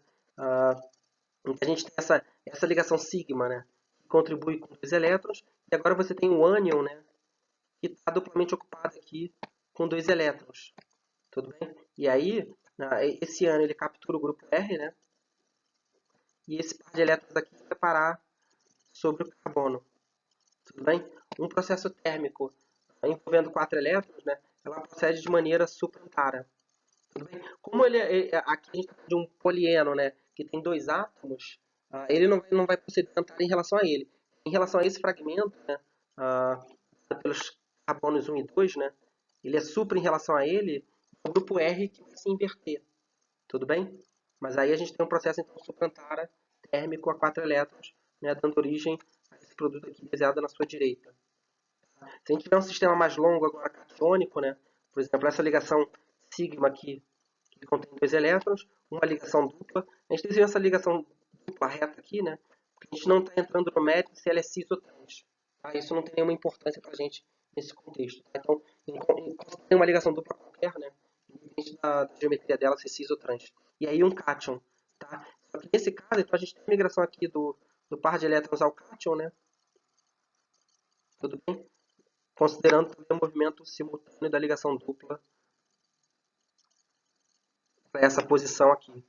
Em que a gente tem essa ligação sigma, né? Que contribui com dois elétrons, e agora você tem o ânion, né? Que está duplamente ocupado aqui com dois elétrons, tudo bem? E aí, esse ânion ele captura o grupo R, né? E esse par de elétrons aqui vai parar sobre o carbono. Tudo bem? Um processo térmico envolvendo quatro elétrons, né, ela procede de maneira suplementar. Tudo bem? Como aqui a gente está de um polieno, né, que tem dois átomos, ele não vai proceder em relação a ele. Em relação a esse fragmento, né, ah, pelos carbonos 1 e 2, né, ele é supra em relação a ele, o grupo R que vai se inverter. Tudo bem? Mas aí a gente tem um processo então suplementar térmico a quatro elétrons, né, dando origem a esse produto aqui desenhado na sua direita. Se a gente tiver um sistema mais longo agora catiônico, né, por exemplo, essa ligação sigma aqui, que contém dois elétrons, uma ligação dupla, a gente desenha essa ligação dupla reta aqui, né, porque a gente não está entrando no mérito se ela é cis ou trans. Tá? Isso não tem nenhuma importância para a gente nesse contexto. Tá? Então, enquanto tem uma ligação dupla qualquer, né, independente da geometria dela, se é cis ou trans. E aí um cátion. Tá? Só que nesse caso, então, a gente tem a migração aqui do par de elétrons ao cátion, né? Tudo bem? Considerando também o movimento simultâneo da ligação dupla para essa posição aqui.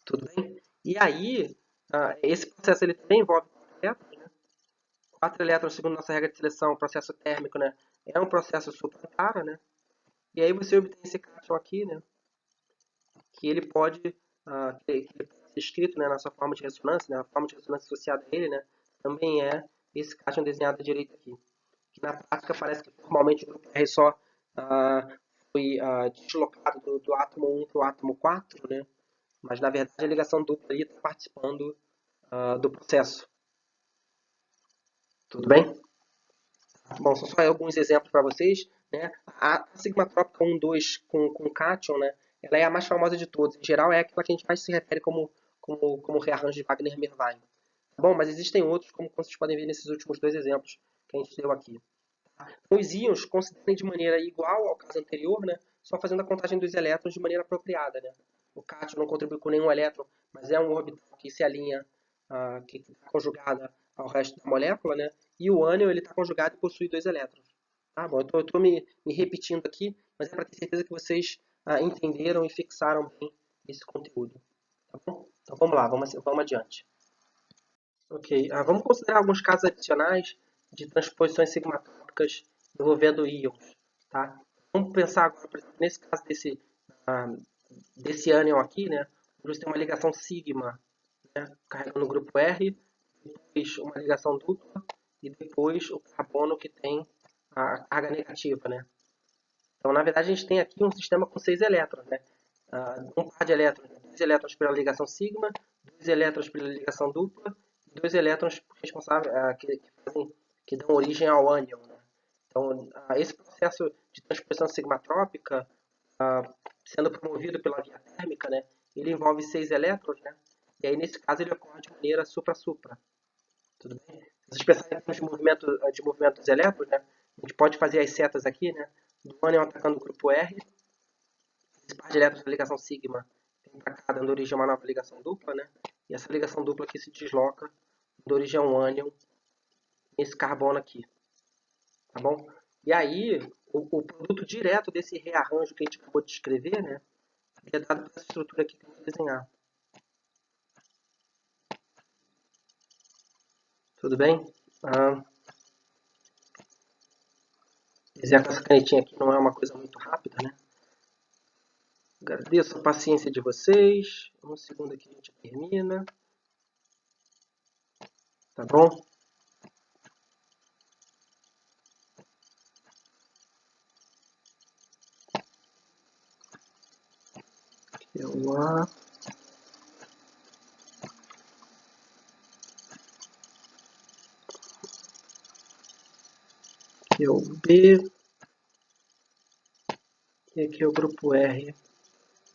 Tudo bem? E aí, esse processo ele também envolve quatro elétrons, né? Quatro elétrons, segundo nossa regra de seleção, o processo térmico, né? É um processo supra-para, né? E aí você obtém esse cátion aqui, né? Que ele pode, que ele pode ser escrito, né, na sua forma de ressonância, né? A forma de ressonância associada a ele, né? Também é esse cátion desenhado à direita aqui. Que na prática parece que formalmente o grupo R só foi deslocado do átomo 1 para o átomo 4, né? Mas na verdade a ligação dupla aí está participando do processo. Tudo bem? Bom, são só alguns exemplos para vocês. Né? A sigmatrópica 1,2 com cátion, né? Ela é a mais famosa de todas. Em geral é aquela que a gente mais se refere como rearranjo de Wagner-Merwein. Bom, mas existem outros, como vocês podem ver nesses últimos dois exemplos que a gente deu aqui. Os íons considerem de maneira igual ao caso anterior, né, só fazendo a contagem dos elétrons de maneira apropriada. Né? O cátion não contribui com nenhum elétron, mas é um orbital que se alinha, que está conjugada ao resto da molécula, né? E o ânion está conjugado e possui dois elétrons. Tá bom, eu estou me repetindo aqui, mas é para ter certeza que vocês entenderam e fixaram bem esse conteúdo. Tá bom? Então vamos lá, vamos adiante. Ok, vamos considerar alguns casos adicionais de transposições sigmatrópicas envolvendo íons, tá? Vamos pensar agora, por exemplo, nesse caso desse ânion aqui, né? Onde você tem uma ligação sigma, né? Carregando o grupo R, depois uma ligação dupla e depois o carbono que tem a carga negativa, né? Então, na verdade, a gente tem aqui um sistema com 6 elétrons, né? Um par de elétrons, 2 elétrons pela ligação sigma, 2 elétrons pela ligação dupla e 2 elétrons responsáveis que dão origem ao ânion. Né? Então, esse processo de transposição sigmatrópica, sendo promovido pela via térmica, né? ele envolve 6 elétrons, né? E aí, nesse caso, ele ocorre de maneira supra-supra. Tudo bem? Se vocês pensarem de movimento dos elétrons, né? A gente pode fazer as setas aqui, né? Do ânion atacando o grupo R. Esse par de elétrons da ligação sigma vem para cá, dando origem a uma nova ligação dupla, né? E essa ligação dupla aqui se desloca, dando origem a um ânion nesse carbono aqui. Tá bom? E aí, o produto direto desse rearranjo que a gente acabou de escrever, né? É dado por essa estrutura aqui que eu vou desenhar. Tudo bem? Desenhar com essa canetinha aqui não é uma coisa muito rápida, né? Agradeço a paciência de vocês. Um segundo aqui a gente termina. Tá bom? Aqui é o A. Aqui é o B. E aqui é o grupo R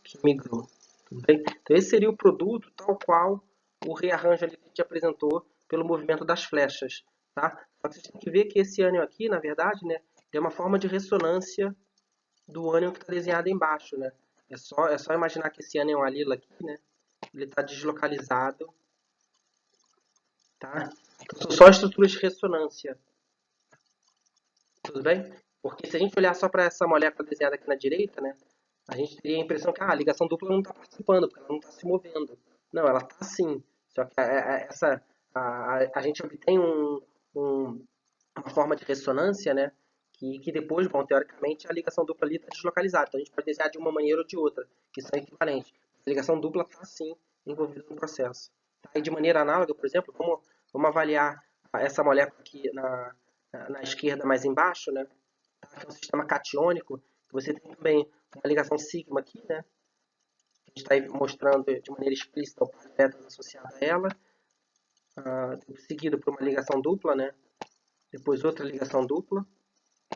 que migrou. Tudo bem? Então esse seria o produto tal qual o rearranjo ali que a gente apresentou pelo movimento das flechas. Tá? Só que vocês têm que ver que esse ânion aqui, na verdade, né, é uma forma de ressonância do ânion que está desenhado embaixo. Né? É só imaginar que esse ânion alila aqui, né, ele está deslocalizado. Tá? Então, são só estruturas de ressonância. Tudo bem? Porque se a gente olhar só para essa molécula desenhada aqui na direita, né, a gente teria a impressão que a ligação dupla não está participando, porque ela não está se movendo. Não, ela está sim. Só que a gente obtém uma forma de ressonância, né, que depois, bom, teoricamente, a ligação dupla ali está deslocalizada. Então a gente pode desenhar de uma maneira ou de outra, que são equivalentes. A ligação dupla está sim envolvida no processo. Tá? E de maneira análoga, por exemplo, vamos avaliar essa molécula aqui na esquerda mais embaixo, né, que é um sistema catiônico, que você tem também uma ligação sigma aqui, né? Que a gente está mostrando de maneira explícita o par de elétrons associado a ela, seguido por uma ligação dupla, né? Depois outra ligação dupla,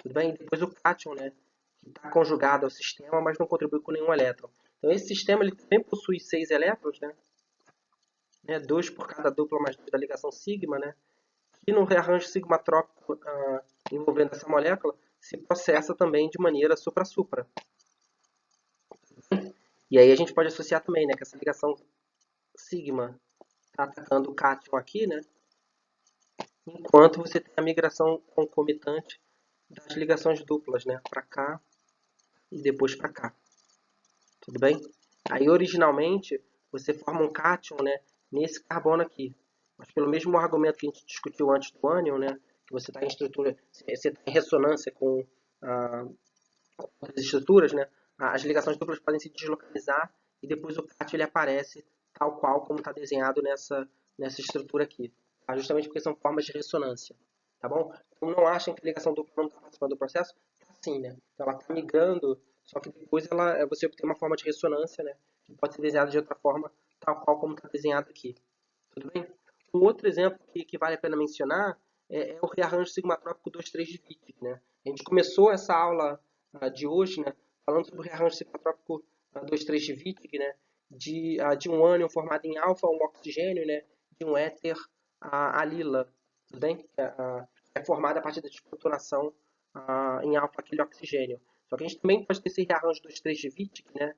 tudo bem? E depois o cátion, né? Que está conjugado ao sistema, mas não contribui com nenhum elétron. Então esse sistema ele também possui 6 elétrons, né? 2 por cada dupla mais 2 da ligação sigma, né? E no rearranjo sigmatrópico envolvendo essa molécula, se processa também de maneira supra-supra. E aí a gente pode associar também, né, que essa ligação sigma está atacando o cátion aqui, né, enquanto você tem a migração concomitante das ligações duplas, né, para cá e depois para cá. Tudo bem? Aí originalmente você forma um cátion, né, nesse carbono aqui. Mas pelo mesmo argumento que a gente discutiu antes do ânion, né, que você está em estrutura, você está em ressonância com outras estruturas, né, as ligações duplas podem se deslocalizar e depois o cátion ele aparece tal qual como está desenhado nessa estrutura aqui. Tá? Justamente porque são formas de ressonância. Tá bom? Então não achem que a ligação dupla não está participando do processo. Tá sim, né? Então ela está migrando, só que depois você obtém uma forma de ressonância, né? Que pode ser desenhada de outra forma, tal qual como está desenhado aqui. Tudo bem? Um outro exemplo que vale a pena mencionar é o rearranjo sigmatrópico 2,3 de Wittig, né? A gente começou essa aula de hoje, né, falando sobre o rearranjo sigmatrópico 2,3 de Wittig, né, de um ânion formado em alfa, um oxigênio, né, de um éter alila, tudo bem? É formado a partir da desprotonação em alfa aquele oxigênio. Só que a gente também pode ter esse rearranjo 2,3 de Wittig, né,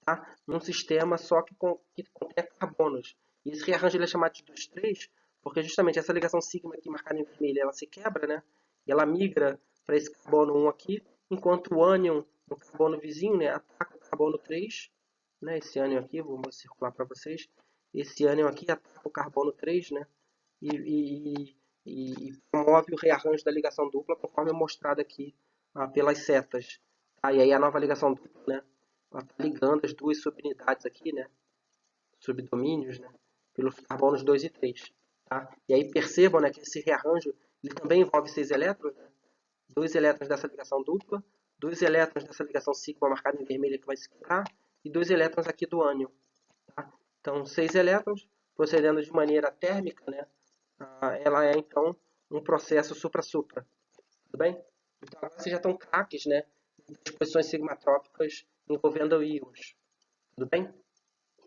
tá? Num sistema só que contém carbonos. E esse rearranjo ele é chamado de 2,3 porque justamente essa ligação sigma aqui marcada em vermelho, ela se quebra, né? E ela migra para esse carbono 1 aqui, enquanto o ânion no carbono vizinho, né, ataca o carbono 3, né? Esse ânion aqui, vou circular para vocês. Esse ânion aqui ataca o carbono 3, né? E promove o rearranjo da ligação dupla, conforme é mostrado aqui pelas setas. Tá? E aí a nova ligação dupla, né? Ela está ligando as duas subunidades aqui, né? Subdomínios, né? Pelos carbonos 2 e 3. Tá? E aí percebam, né, que esse rearranjo ele também envolve 6 elétrons, né? 2 elétrons dessa ligação dupla, 2 elétrons dessa ligação sigma marcada em vermelho que vai se quebrar, e 2 elétrons aqui do ânion. Tá? Então, 6 elétrons, procedendo de maneira térmica, né? Ela é então um processo supra-supra. Tudo bem? Então agora vocês já estão craques, né, das posições sigmatrópicas envolvendo íons. Tudo bem?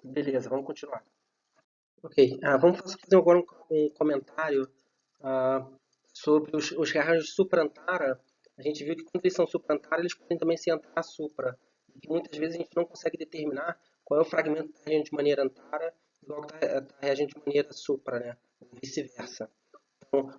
Beleza, vamos continuar. Ok, vamos fazer agora um comentário ah, sobre os rearranjos supra-antara. A gente viu que quando eles são supra-antara, eles podem também ser antara-supra. E que muitas vezes a gente não consegue determinar qual é o fragmento que está reagindo de maneira antara e qual está reagindo de maneira supra, né? Ou vice-versa. Então,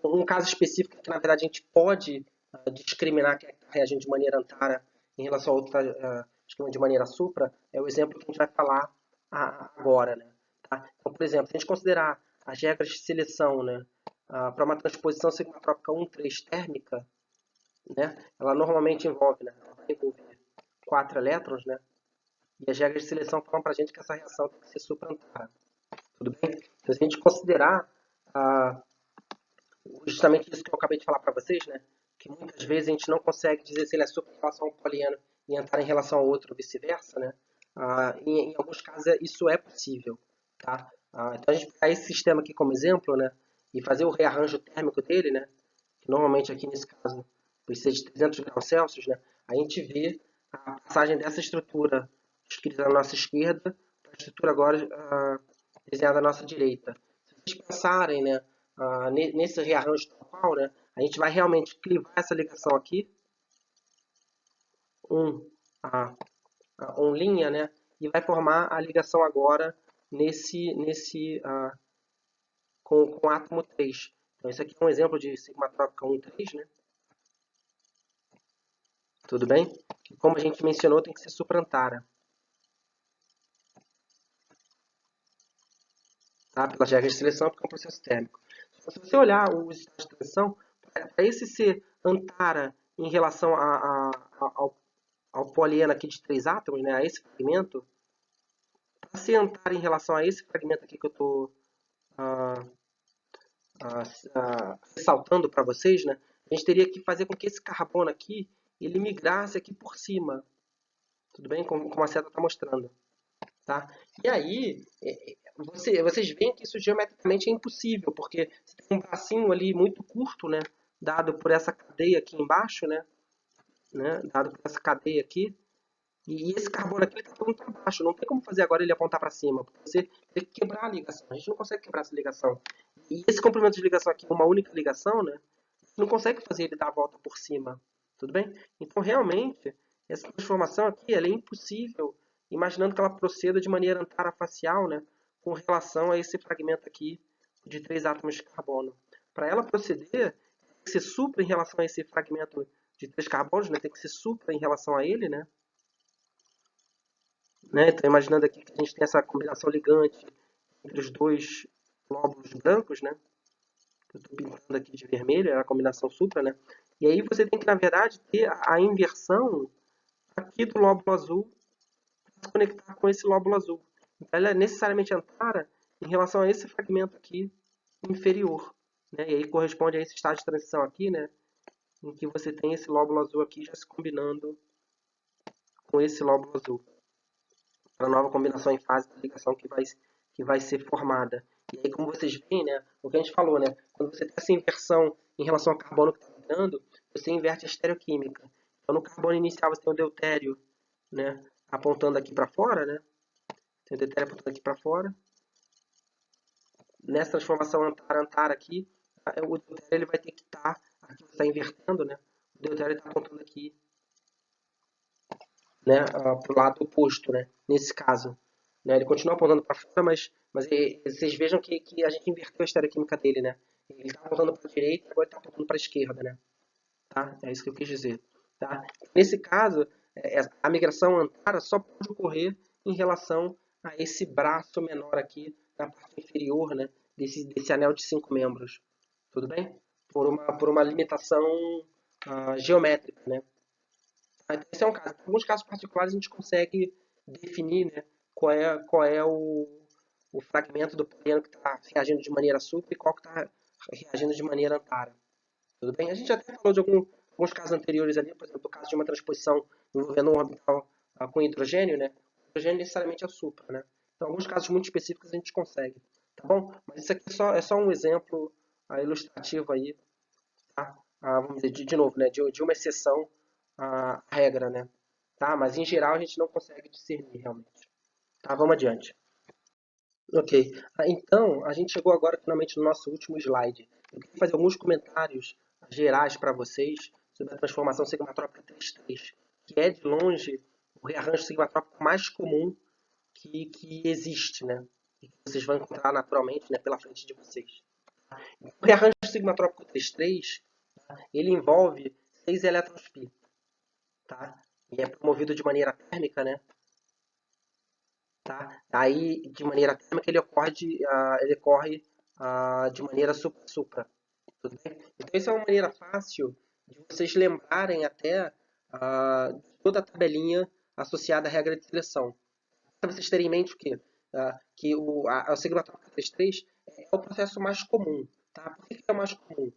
um caso específico que, na verdade, a gente pode discriminar quem está reagindo de maneira antara em relação ao outro que está de maneira supra é o exemplo que a gente vai falar agora, né? Tá? Então, por exemplo, se a gente considerar as regras de seleção, né, para uma transposição sigmatrópica 1,3 térmica, né, ela normalmente envolve, né, ela vai envolver 4 elétrons, né, e as regras de seleção falam para a gente que essa reação tem que ser supra-antara. Tudo bem? Então, se a gente considerar ah, justamente isso que eu acabei de falar para vocês, né? Que muitas vezes a gente não consegue dizer se ele é super em relação ao polieno e entrar em relação ao outro, ou vice-versa, né? Em alguns casos isso é possível, tá? Então a gente pegar esse sistema aqui como exemplo, né? E fazer o rearranjo térmico dele, né? Que normalmente aqui nesse caso precisa de 300 graus Celsius, né? A gente vê a passagem dessa estrutura escrita na nossa esquerda para a estrutura agora desenhada à nossa direita. Se vocês pensarem, né? Nesse rearranjo total, né, a gente vai realmente clivar essa ligação aqui, um, linha, né, e vai formar a ligação agora com átomo 3. Então, isso aqui é um exemplo de sigmatrópica 1,3, né? Tudo bem? E como a gente mencionou, tem que ser suprantara, tá? Pelas regras de seleção, porque é um processo térmico. Se você olhar os estados de transição, para esse ser antara em relação ao polieno aqui de 3 átomos, né, a esse fragmento, para se antara em relação a esse fragmento aqui que eu estou ressaltando para vocês, né, a gente teria que fazer com que esse carbono aqui ele migrasse aqui por cima, tudo bem? Como a seta está mostrando. Tá? E aí, vocês veem que isso geometricamente é impossível, porque você tem um bracinho ali muito curto, né, dado por essa cadeia aqui embaixo, né, dado por essa cadeia aqui, e esse carbono aqui está todo para baixo. Não tem como fazer agora ele apontar para cima, porque você tem que quebrar a ligação. A gente não consegue quebrar essa ligação. E esse comprimento de ligação aqui, uma única ligação, né? Você não consegue fazer ele dar a volta por cima. Tudo bem? Então, realmente, essa transformação aqui ela é impossível, imaginando que ela proceda de maneira antarafacial, né? Com relação a esse fragmento aqui de 3 átomos de carbono. Para ela proceder, tem que ser supra em relação a esse fragmento de 3 carbonos, né? Tem que ser supra em relação a ele, né? Né? Então, imaginando aqui que a gente tem essa combinação ligante entre os dois glóbulos brancos, né? Eu estou pintando aqui de vermelho, é a combinação supra, né? E aí você tem que, na verdade, ter a inversão aqui do lóbulo azul para se conectar com esse lóbulo azul. Então, ela é necessariamente antara em relação a esse fragmento aqui inferior. Né? E aí corresponde a esse estado de transição aqui, né? Em que você tem esse lóbulo azul aqui já se combinando com esse lóbulo azul. Para a nova combinação em fase de ligação que vai ser formada. E aí, como vocês veem, né, o que a gente falou, né, quando você tem essa inversão em relação ao carbono que está migrando, você inverte a estereoquímica. Então, no carbono inicial você tem o deutério, né, apontando aqui para fora, né, tem o deutério apontando aqui para fora. Nessa transformação antara-antara aqui, o deutério ele vai ter que estar, aqui você está invertendo, né, o deutério está apontando aqui, né, para o lado oposto, né, nesse caso. Né, ele continua apontando para fora, mas vocês vejam que a gente inverteu a estereoquímica dele, né? Ele está apontando para a direita, agora está apontando para a esquerda, né? Tá? É isso que eu quis dizer. Tá? Nesse caso, a migração antara só pode ocorrer em relação a esse braço menor aqui na parte inferior, né? Desse anel de 5 membros. Tudo bem? Por uma limitação geométrica, né? Então, esse é um caso. Em alguns casos particulares, a gente consegue definir, né, qual é o fragmento do polieno que está reagindo de maneira supra e qual que está reagindo de maneira antara. Tudo bem? A gente até falou de alguns casos anteriores ali, por exemplo, o caso de uma transposição envolvendo um orbital com hidrogênio, né? O hidrogênio necessariamente é supra, né? Então, alguns casos muito específicos a gente consegue, tá bom? Mas isso aqui é só um exemplo ilustrativo aí, tá? Vamos dizer, de novo, né? De uma exceção à regra, né? Tá? Mas em geral a gente não consegue discernir realmente. Tá, vamos adiante. Ok. Então, a gente chegou agora finalmente no nosso último slide. Eu queria fazer alguns comentários gerais para vocês sobre a transformação sigmatrópica 3.3, que é de longe o rearranjo sigmatrópico mais comum que existe, né? E que vocês vão encontrar naturalmente, né, pela frente de vocês. O rearranjo sigmatrópico 3.3, ele envolve 6 elétrons π, tá? E é promovido de maneira térmica, né? Tá? Aí, de maneira térmica, ele ocorre de maneira supra-supra. Tudo bem? Então, isso é uma maneira fácil de vocês lembrarem até toda a tabelinha associada à regra de seleção. Para vocês terem em mente o quê? Que o sigmatrópico 3.3 é o processo mais comum. Tá? Por que é o mais comum?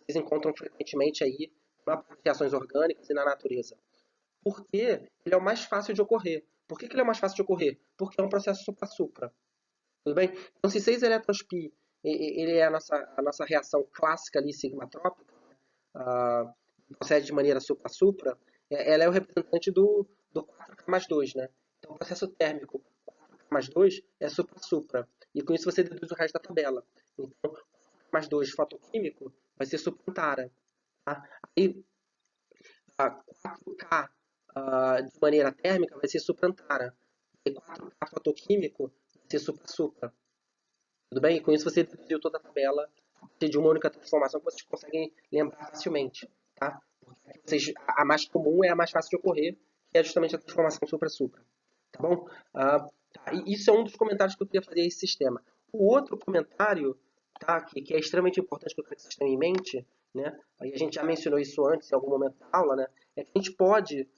Vocês encontram frequentemente aí nas reações orgânicas e na natureza. Porque ele é o mais fácil de ocorrer. Por que ele é o mais fácil de ocorrer? Porque é um processo supra-supra. Tudo bem? Então, se 6 elétrons π ele é a nossa reação clássica ali, sigmatrópica, procede de maneira supra-supra, ela é o representante do 4K mais 2, né? Então, o processo térmico 4K mais 2 é supra-supra. E com isso você deduz o resto da tabela. Então, 4K mais 2 fotoquímico vai ser suprantara. Tá? Aí, 4K de maneira térmica vai ser suprantara. E 4K fotoquímico vai ser supra-supra. Tudo bem? E com isso você deduziu toda a tabela de uma única transformação que vocês conseguem lembrar facilmente. Tá? A mais comum é a mais fácil de ocorrer, que é justamente a transformação supra-supra. Tá bom? Tá. E isso é um dos comentários que eu queria fazer a esse sistema. O outro comentário, tá, que é extremamente importante que eu quero que vocês tenham em mente, né, e a gente já mencionou isso antes em algum momento da aula, né, é que a gente pode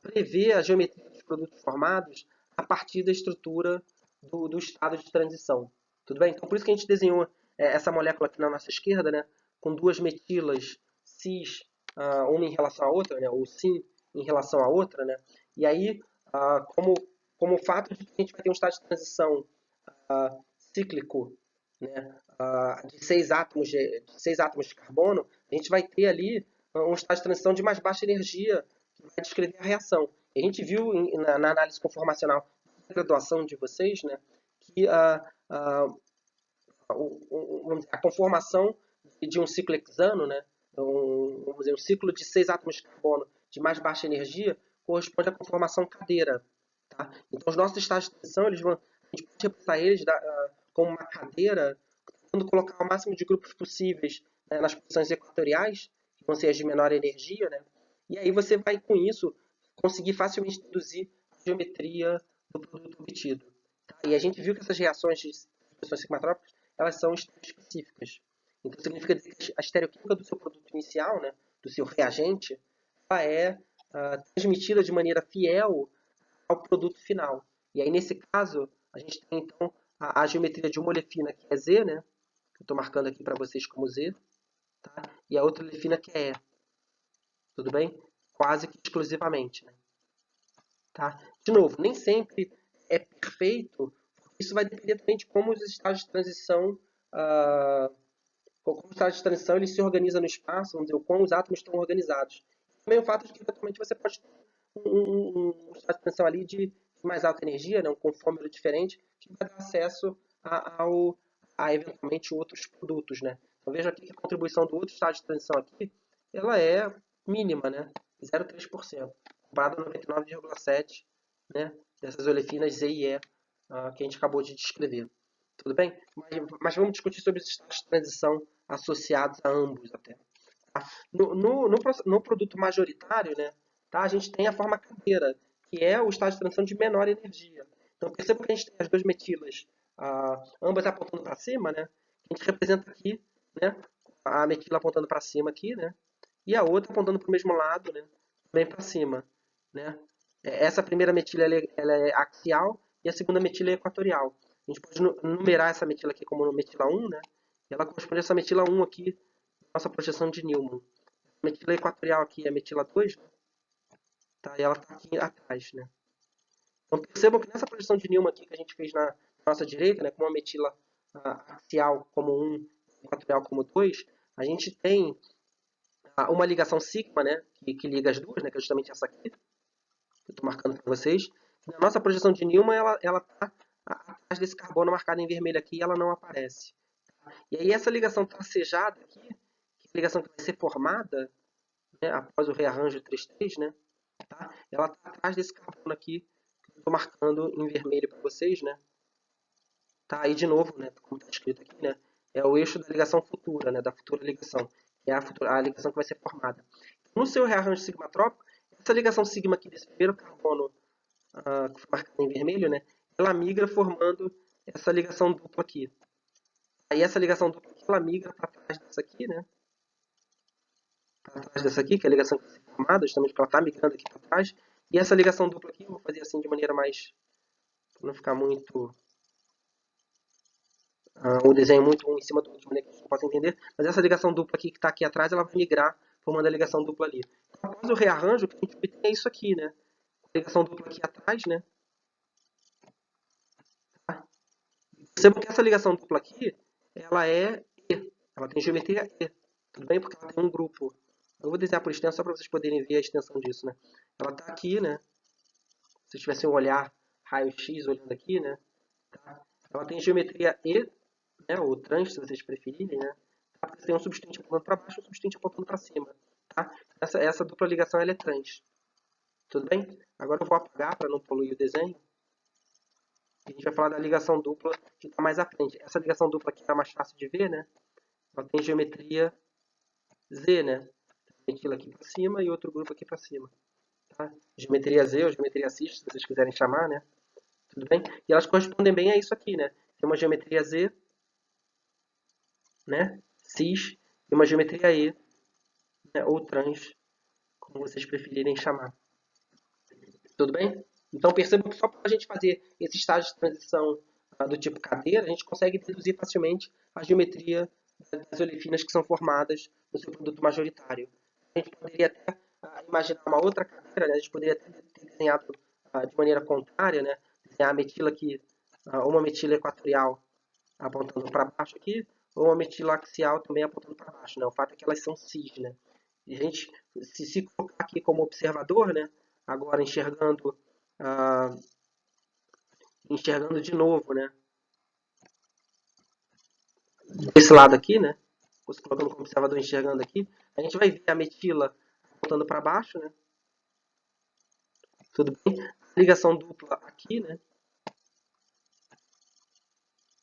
prever a geometria dos produtos formados a partir da estrutura do estado de transição. Tudo bem? Então, por isso que a gente desenhou essa molécula aqui na nossa esquerda, né, com duas metilas cis, uma em relação à outra, né, ou sim em relação à outra, né, e aí, como o fato de que a gente vai ter um estado de transição cíclico, né, de 6 átomos de carbono, a gente vai ter ali um estado de transição de mais baixa energia que vai descrever a reação. E a gente viu na análise conformacional da graduação de vocês, né, que a conformação de um ciclo hexano, né, vamos dizer, um ciclo de 6 átomos de carbono de mais baixa energia, corresponde à conformação cadeira. Tá? Então, os nossos estados de transição, a gente pode representar eles como uma cadeira, tentando colocar o máximo de grupos possíveis, né, nas posições equatoriais, que vão ser as de menor energia, né? E aí você vai, com isso, conseguir facilmente deduzir a geometria do produto obtido. Tá? E a gente viu que essas reações de expressões sigmatrópicas, elas são específicas. Então, significa dizer que a estereoquímica do seu produto inicial, né, do seu reagente, ela é transmitida de maneira fiel ao produto final. E aí, nesse caso, a gente tem, então, a geometria de uma olefina, que é Z, né? Que eu estou marcando aqui para vocês como Z. Tá? E a outra olefina, que é E. Tudo bem? Quase que exclusivamente. Né? Tá? De novo, nem sempre é perfeito. Isso vai depender também de como os estágios de transição... como o estado de transição ele se organiza no espaço, vamos dizer, como os átomos estão organizados. Também o fato de que, eventualmente, você pode ter um estado de transição ali de mais alta energia, né, um conformero diferente, que vai dar acesso a eventualmente outros produtos. Né? Então veja aqui que a contribuição do outro estado de transição aqui, ela é mínima, né? 0,3%, comparado a 99,7%, né, dessas olefinas Z e E que a gente acabou de descrever. Tudo bem? Mas vamos discutir sobre os estados de transição associados a ambos até. Tá? No produto majoritário, né, tá, a gente tem a forma cadeira, que é o estado de transição de menor energia. Então perceba que a gente tem as duas metilas, ambas apontando para cima, né? A gente representa aqui, né, a metila apontando para cima aqui, né? E a outra apontando para o mesmo lado, né? Bem para cima, né? Essa primeira metila ela é axial e a segunda metila é equatorial. A gente pode numerar essa metila aqui como metila 1, né? E ela corresponde a essa metila 1 aqui, nossa projeção de Newman. A metila equatorial aqui é a metila 2, né? Tá? E ela está aqui atrás, né? Então percebam que nessa projeção de Newman aqui que a gente fez na nossa direita, né, com uma metila axial como 1, equatorial como 2, a gente tem uma ligação sigma, né, que liga as duas, né, que é justamente essa aqui, que eu estou marcando para vocês, Na nossa projeção de Newman, ela está atrás desse carbono marcado em vermelho aqui e ela não aparece. E aí essa ligação tracejada aqui, que é a ligação que vai ser formada, né, após o rearranjo 3,3, né, tá? Ela está atrás desse carbono aqui, que eu estou marcando em vermelho para vocês, né? Tá aí de novo, né, como está escrito aqui, né, é o eixo da ligação futura, né, da futura ligação, que é a ligação que vai ser formada. No seu rearranjo sigmatrópico, essa ligação sigma aqui desse primeiro carbono que foi marcado em vermelho, né, ela migra formando essa ligação dupla aqui. Aí essa ligação dupla aqui, ela migra para trás dessa aqui, né, para trás dessa aqui, que é a ligação que vai ser formada, justamente porque ela está migrando aqui para trás. E essa ligação dupla aqui, eu vou fazer assim de maneira mais, para não ficar muito o desenho muito um em cima do outro, de maneira que você possa entender, mas essa ligação dupla aqui que está aqui atrás, ela vai migrar formando a ligação dupla ali. Então, após o rearranjo, o que a gente obtém é isso aqui, né? A ligação dupla aqui atrás, né? Tá? Percebam que essa ligação dupla aqui, ela é E, ela tem geometria E, tudo bem? Porque ela tem um grupo. Eu vou desenhar por extensão só para vocês poderem ver a extensão disso, né? Ela está aqui, né? Se tivesse um olhar raio-x olhando aqui, né? Tá? Ela tem geometria E, né? Ou trans, se vocês preferirem, né? Tá? Porque tem um substante apontando para baixo e um substante apontando para cima. Tá? Essa dupla ligação ela é trans. Tudo bem? Agora eu vou apagar para não poluir o desenho. A gente vai falar da ligação dupla que está mais à frente. Essa ligação dupla aqui está mais fácil de ver, né? Ela tem geometria Z, né? Tem aquilo aqui para cima e outro grupo aqui para cima. Tá? Geometria Z ou geometria cis, se vocês quiserem chamar, né? Tudo bem? E elas correspondem bem a isso aqui, né? Tem uma geometria Z, né? Cis, e uma geometria E, né? Ou trans, como vocês preferirem chamar. Tudo bem? Então percebam que só para a gente fazer esse estágio de transição do tipo cadeira, a gente consegue deduzir facilmente a geometria das olefinas que são formadas no seu produto majoritário. A gente poderia até imaginar uma outra cadeira, né? A gente poderia ter desenhado de maneira contrária, né? Desenhar a metila aqui, uma metila equatorial apontando para baixo aqui, ou uma metila axial também apontando para baixo, né? O fato é que elas são cis, né? E a gente, se colocar aqui como observador, né? Agora ah, enxergando de novo, né? Desse lado aqui, né? Se colocando como observador enxergando aqui, a gente vai ver a metila apontando para baixo, né? Tudo bem? A ligação dupla aqui, né?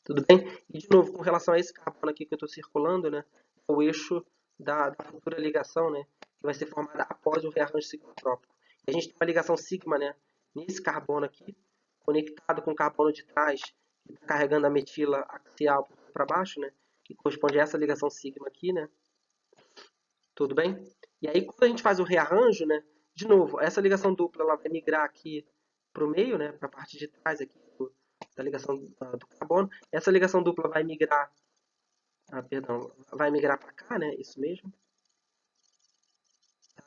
Tudo bem? E de novo, com relação a esse carbono aqui que eu estou circulando, né? É o eixo da futura ligação, né? Que vai ser formada após o rearranjo sigmatrópico. E a gente tem uma ligação sigma, né? Nesse carbono aqui, conectado com o carbono de trás, que está carregando a metila axial para baixo, né? Que corresponde a essa ligação sigma aqui, né? Tudo bem? E aí, quando a gente faz o rearranjo, né? De novo, essa ligação dupla ela vai migrar aqui para o meio, né? Para a parte de trás aqui da ligação do carbono. Essa ligação dupla vai migrar, perdão, vai migrar para cá, né? Isso mesmo.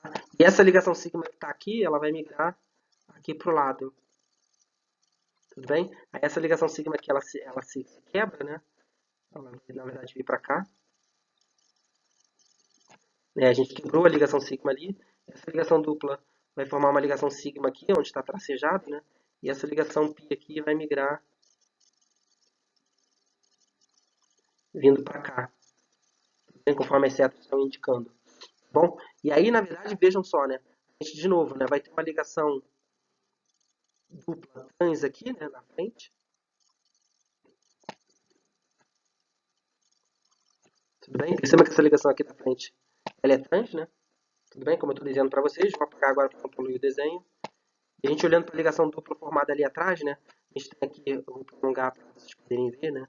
Tá? E essa ligação sigma que está aqui, ela vai migrar aqui para o lado. Tudo bem? Aí essa ligação sigma aqui, ela se quebra, né? Ela vai, na verdade, vir para cá. A gente quebrou a ligação sigma ali. Essa ligação dupla vai formar uma ligação sigma aqui, onde está tracejado, né? E essa ligação π aqui vai migrar vindo para cá, conforme as setas estão indicando. Bom, e aí, na verdade, vejam só, né? A gente, de novo, né, vai ter uma ligação dupla trans aqui, né, na frente. Tudo bem? Perceba que essa ligação aqui da frente, ela é trans, né? Tudo bem? Como eu estou dizendo para vocês, vou apagar agora para não poluir o desenho. E a gente olhando para a ligação dupla formada ali atrás, né? A gente tem aqui, eu vou prolongar para vocês poderem ver, né?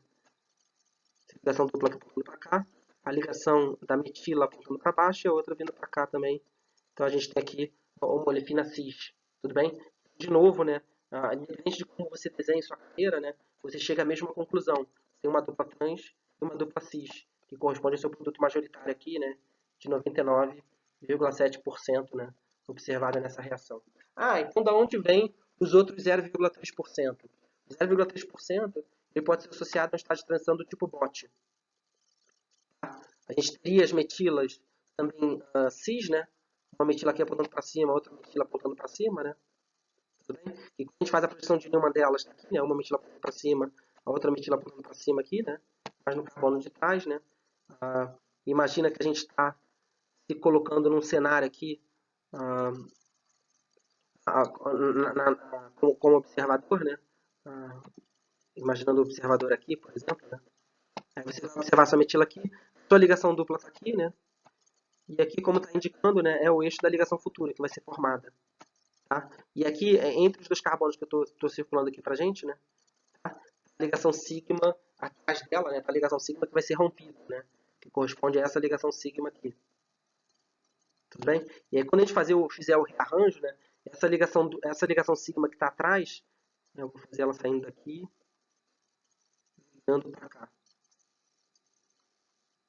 A ligação dupla apontando para cá, a ligação da metila apontando para baixo e a outra vindo para cá também. Então a gente tem aqui uma olefina cis, tudo bem? De novo, né? Independente de como você desenha sua carreira, né? Você chega à mesma conclusão. Tem uma dupla trans e uma dupla cis, que corresponde ao seu produto majoritário aqui, né? De 99,7%, né? Observado nessa reação. Então da onde vem os outros 0,3%? O 0,3% ele pode ser associado a um estado de transição do tipo BOT. A gente teria as metilas também cis, né? Uma metila aqui apontando para cima, outra metila apontando para cima, né? Tudo bem? E quando a gente faz a projeção de nenhuma delas, tá aqui, né? Uma metila apontando para cima, a outra metila apontando para cima aqui, né? Mas no carbono de trás, né? Imagina que a gente está se colocando num cenário aqui ah, como observador, né? Imaginando o observador aqui, por exemplo, né? Aí você vai observar essa metila aqui, sua ligação dupla está aqui, né? E aqui, como está indicando, né, é o eixo da ligação futura que vai ser formada. Tá? E aqui, entre os dois carbonos que eu estou circulando aqui para a gente, né, tá? A ligação sigma atrás dela, né, tá a ligação sigma que vai ser rompida, né, que corresponde a essa ligação sigma aqui. Tudo bem? E aí, quando a gente fizer o rearranjo, né, essa ligação sigma que está atrás, né, eu vou fazer ela saindo daqui, ligando para cá.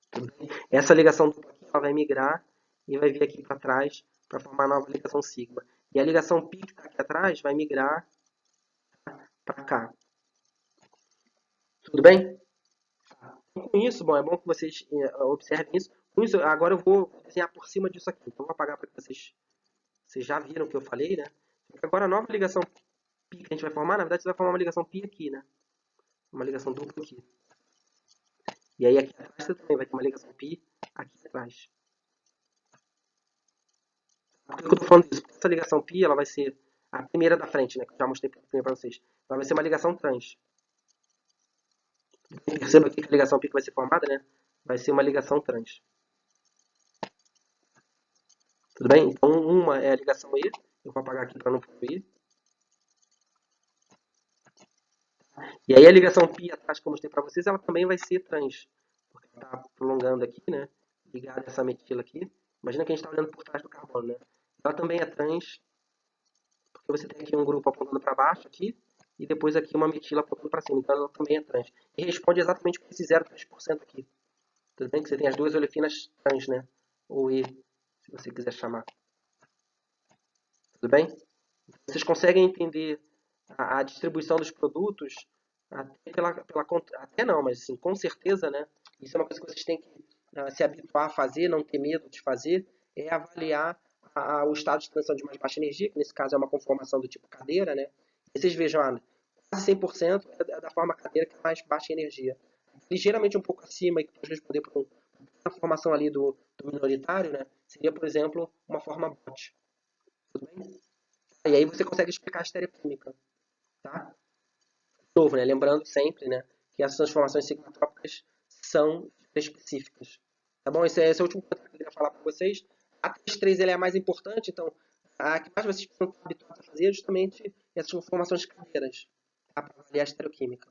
Tudo bem? Essa ligação dupla aqui ela vai migrar e vai vir aqui para trás para formar a nova ligação sigma. E a ligação π que está aqui atrás vai migrar para cá. Tudo bem? Então, com isso, bom, é bom que vocês observem isso. Com isso, agora eu vou desenhar por cima disso aqui. Então, vou apagar para que vocês já viram o que eu falei, né? Agora, a nova ligação π que a gente vai formar, na verdade, você vai formar uma ligação π aqui, né? Uma ligação dupla aqui. E aí, aqui atrás você também vai ter uma ligação π aqui atrás. Por que eu estou falando isso? Porque essa ligação π, ela vai ser a primeira da frente, né? Que eu já mostrei para vocês. Ela vai ser uma ligação trans. Perceba aqui que a ligação π que vai ser formada, né? Vai ser uma ligação trans. Tudo bem? Então, uma é a ligação E. Eu vou apagar aqui para não fluir. E aí a ligação π atrás que eu mostrei para vocês, ela também vai ser trans. Porque ela está prolongando aqui, né? Ligada essa metila aqui. Imagina que a gente está olhando por trás do carbono, né? Ela também é trans, porque você tem aqui um grupo apontando para baixo aqui, e depois aqui uma metila apontando para cima. Então ela também é trans. E responde exatamente com esse 0,3% aqui. Tudo bem que você tem as duas olefinas trans, né? Ou E, se você quiser chamar. Tudo bem? Vocês conseguem entender a distribuição dos produtos até não, mas assim, com certeza, né? Isso é uma coisa que vocês têm que se habituar a fazer, não ter medo de fazer, é avaliar o estado de transição de mais baixa energia, que nesse caso é uma conformação do tipo cadeira, né? E vocês vejam, quase 100% é da forma cadeira que é mais baixa energia. Ligeiramente um pouco acima, e que pode responder por uma formação ali do minoritário, né? Seria, por exemplo, uma forma bot. Tudo bem? E aí você consegue explicar a estereoquímica, tá? De novo, né? Lembrando sempre, né, que essas transformações sigmatrópicas são específicas. Tá bom? Esse é o último ponto que eu queria falar para vocês. A T3 ele é a mais importante, então a que mais vocês precisam estar habituados a fazer é justamente essas transformações cadeiras, tá? Para avaliar a estereoquímica.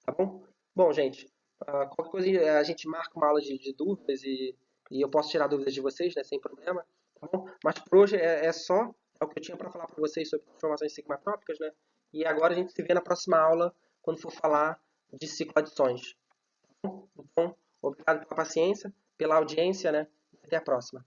Tá bom? Bom, gente, qualquer coisa a gente marca uma aula de dúvidas e eu posso tirar dúvidas de vocês, né, sem problema. Tá bom? Mas por hoje é só o que eu tinha para falar para vocês sobre transformações sigmatrópicas, né? E agora a gente se vê na próxima aula quando for falar de cicloadições. Tá bom? Então, obrigado pela paciência, pela audiência, né? E até a próxima.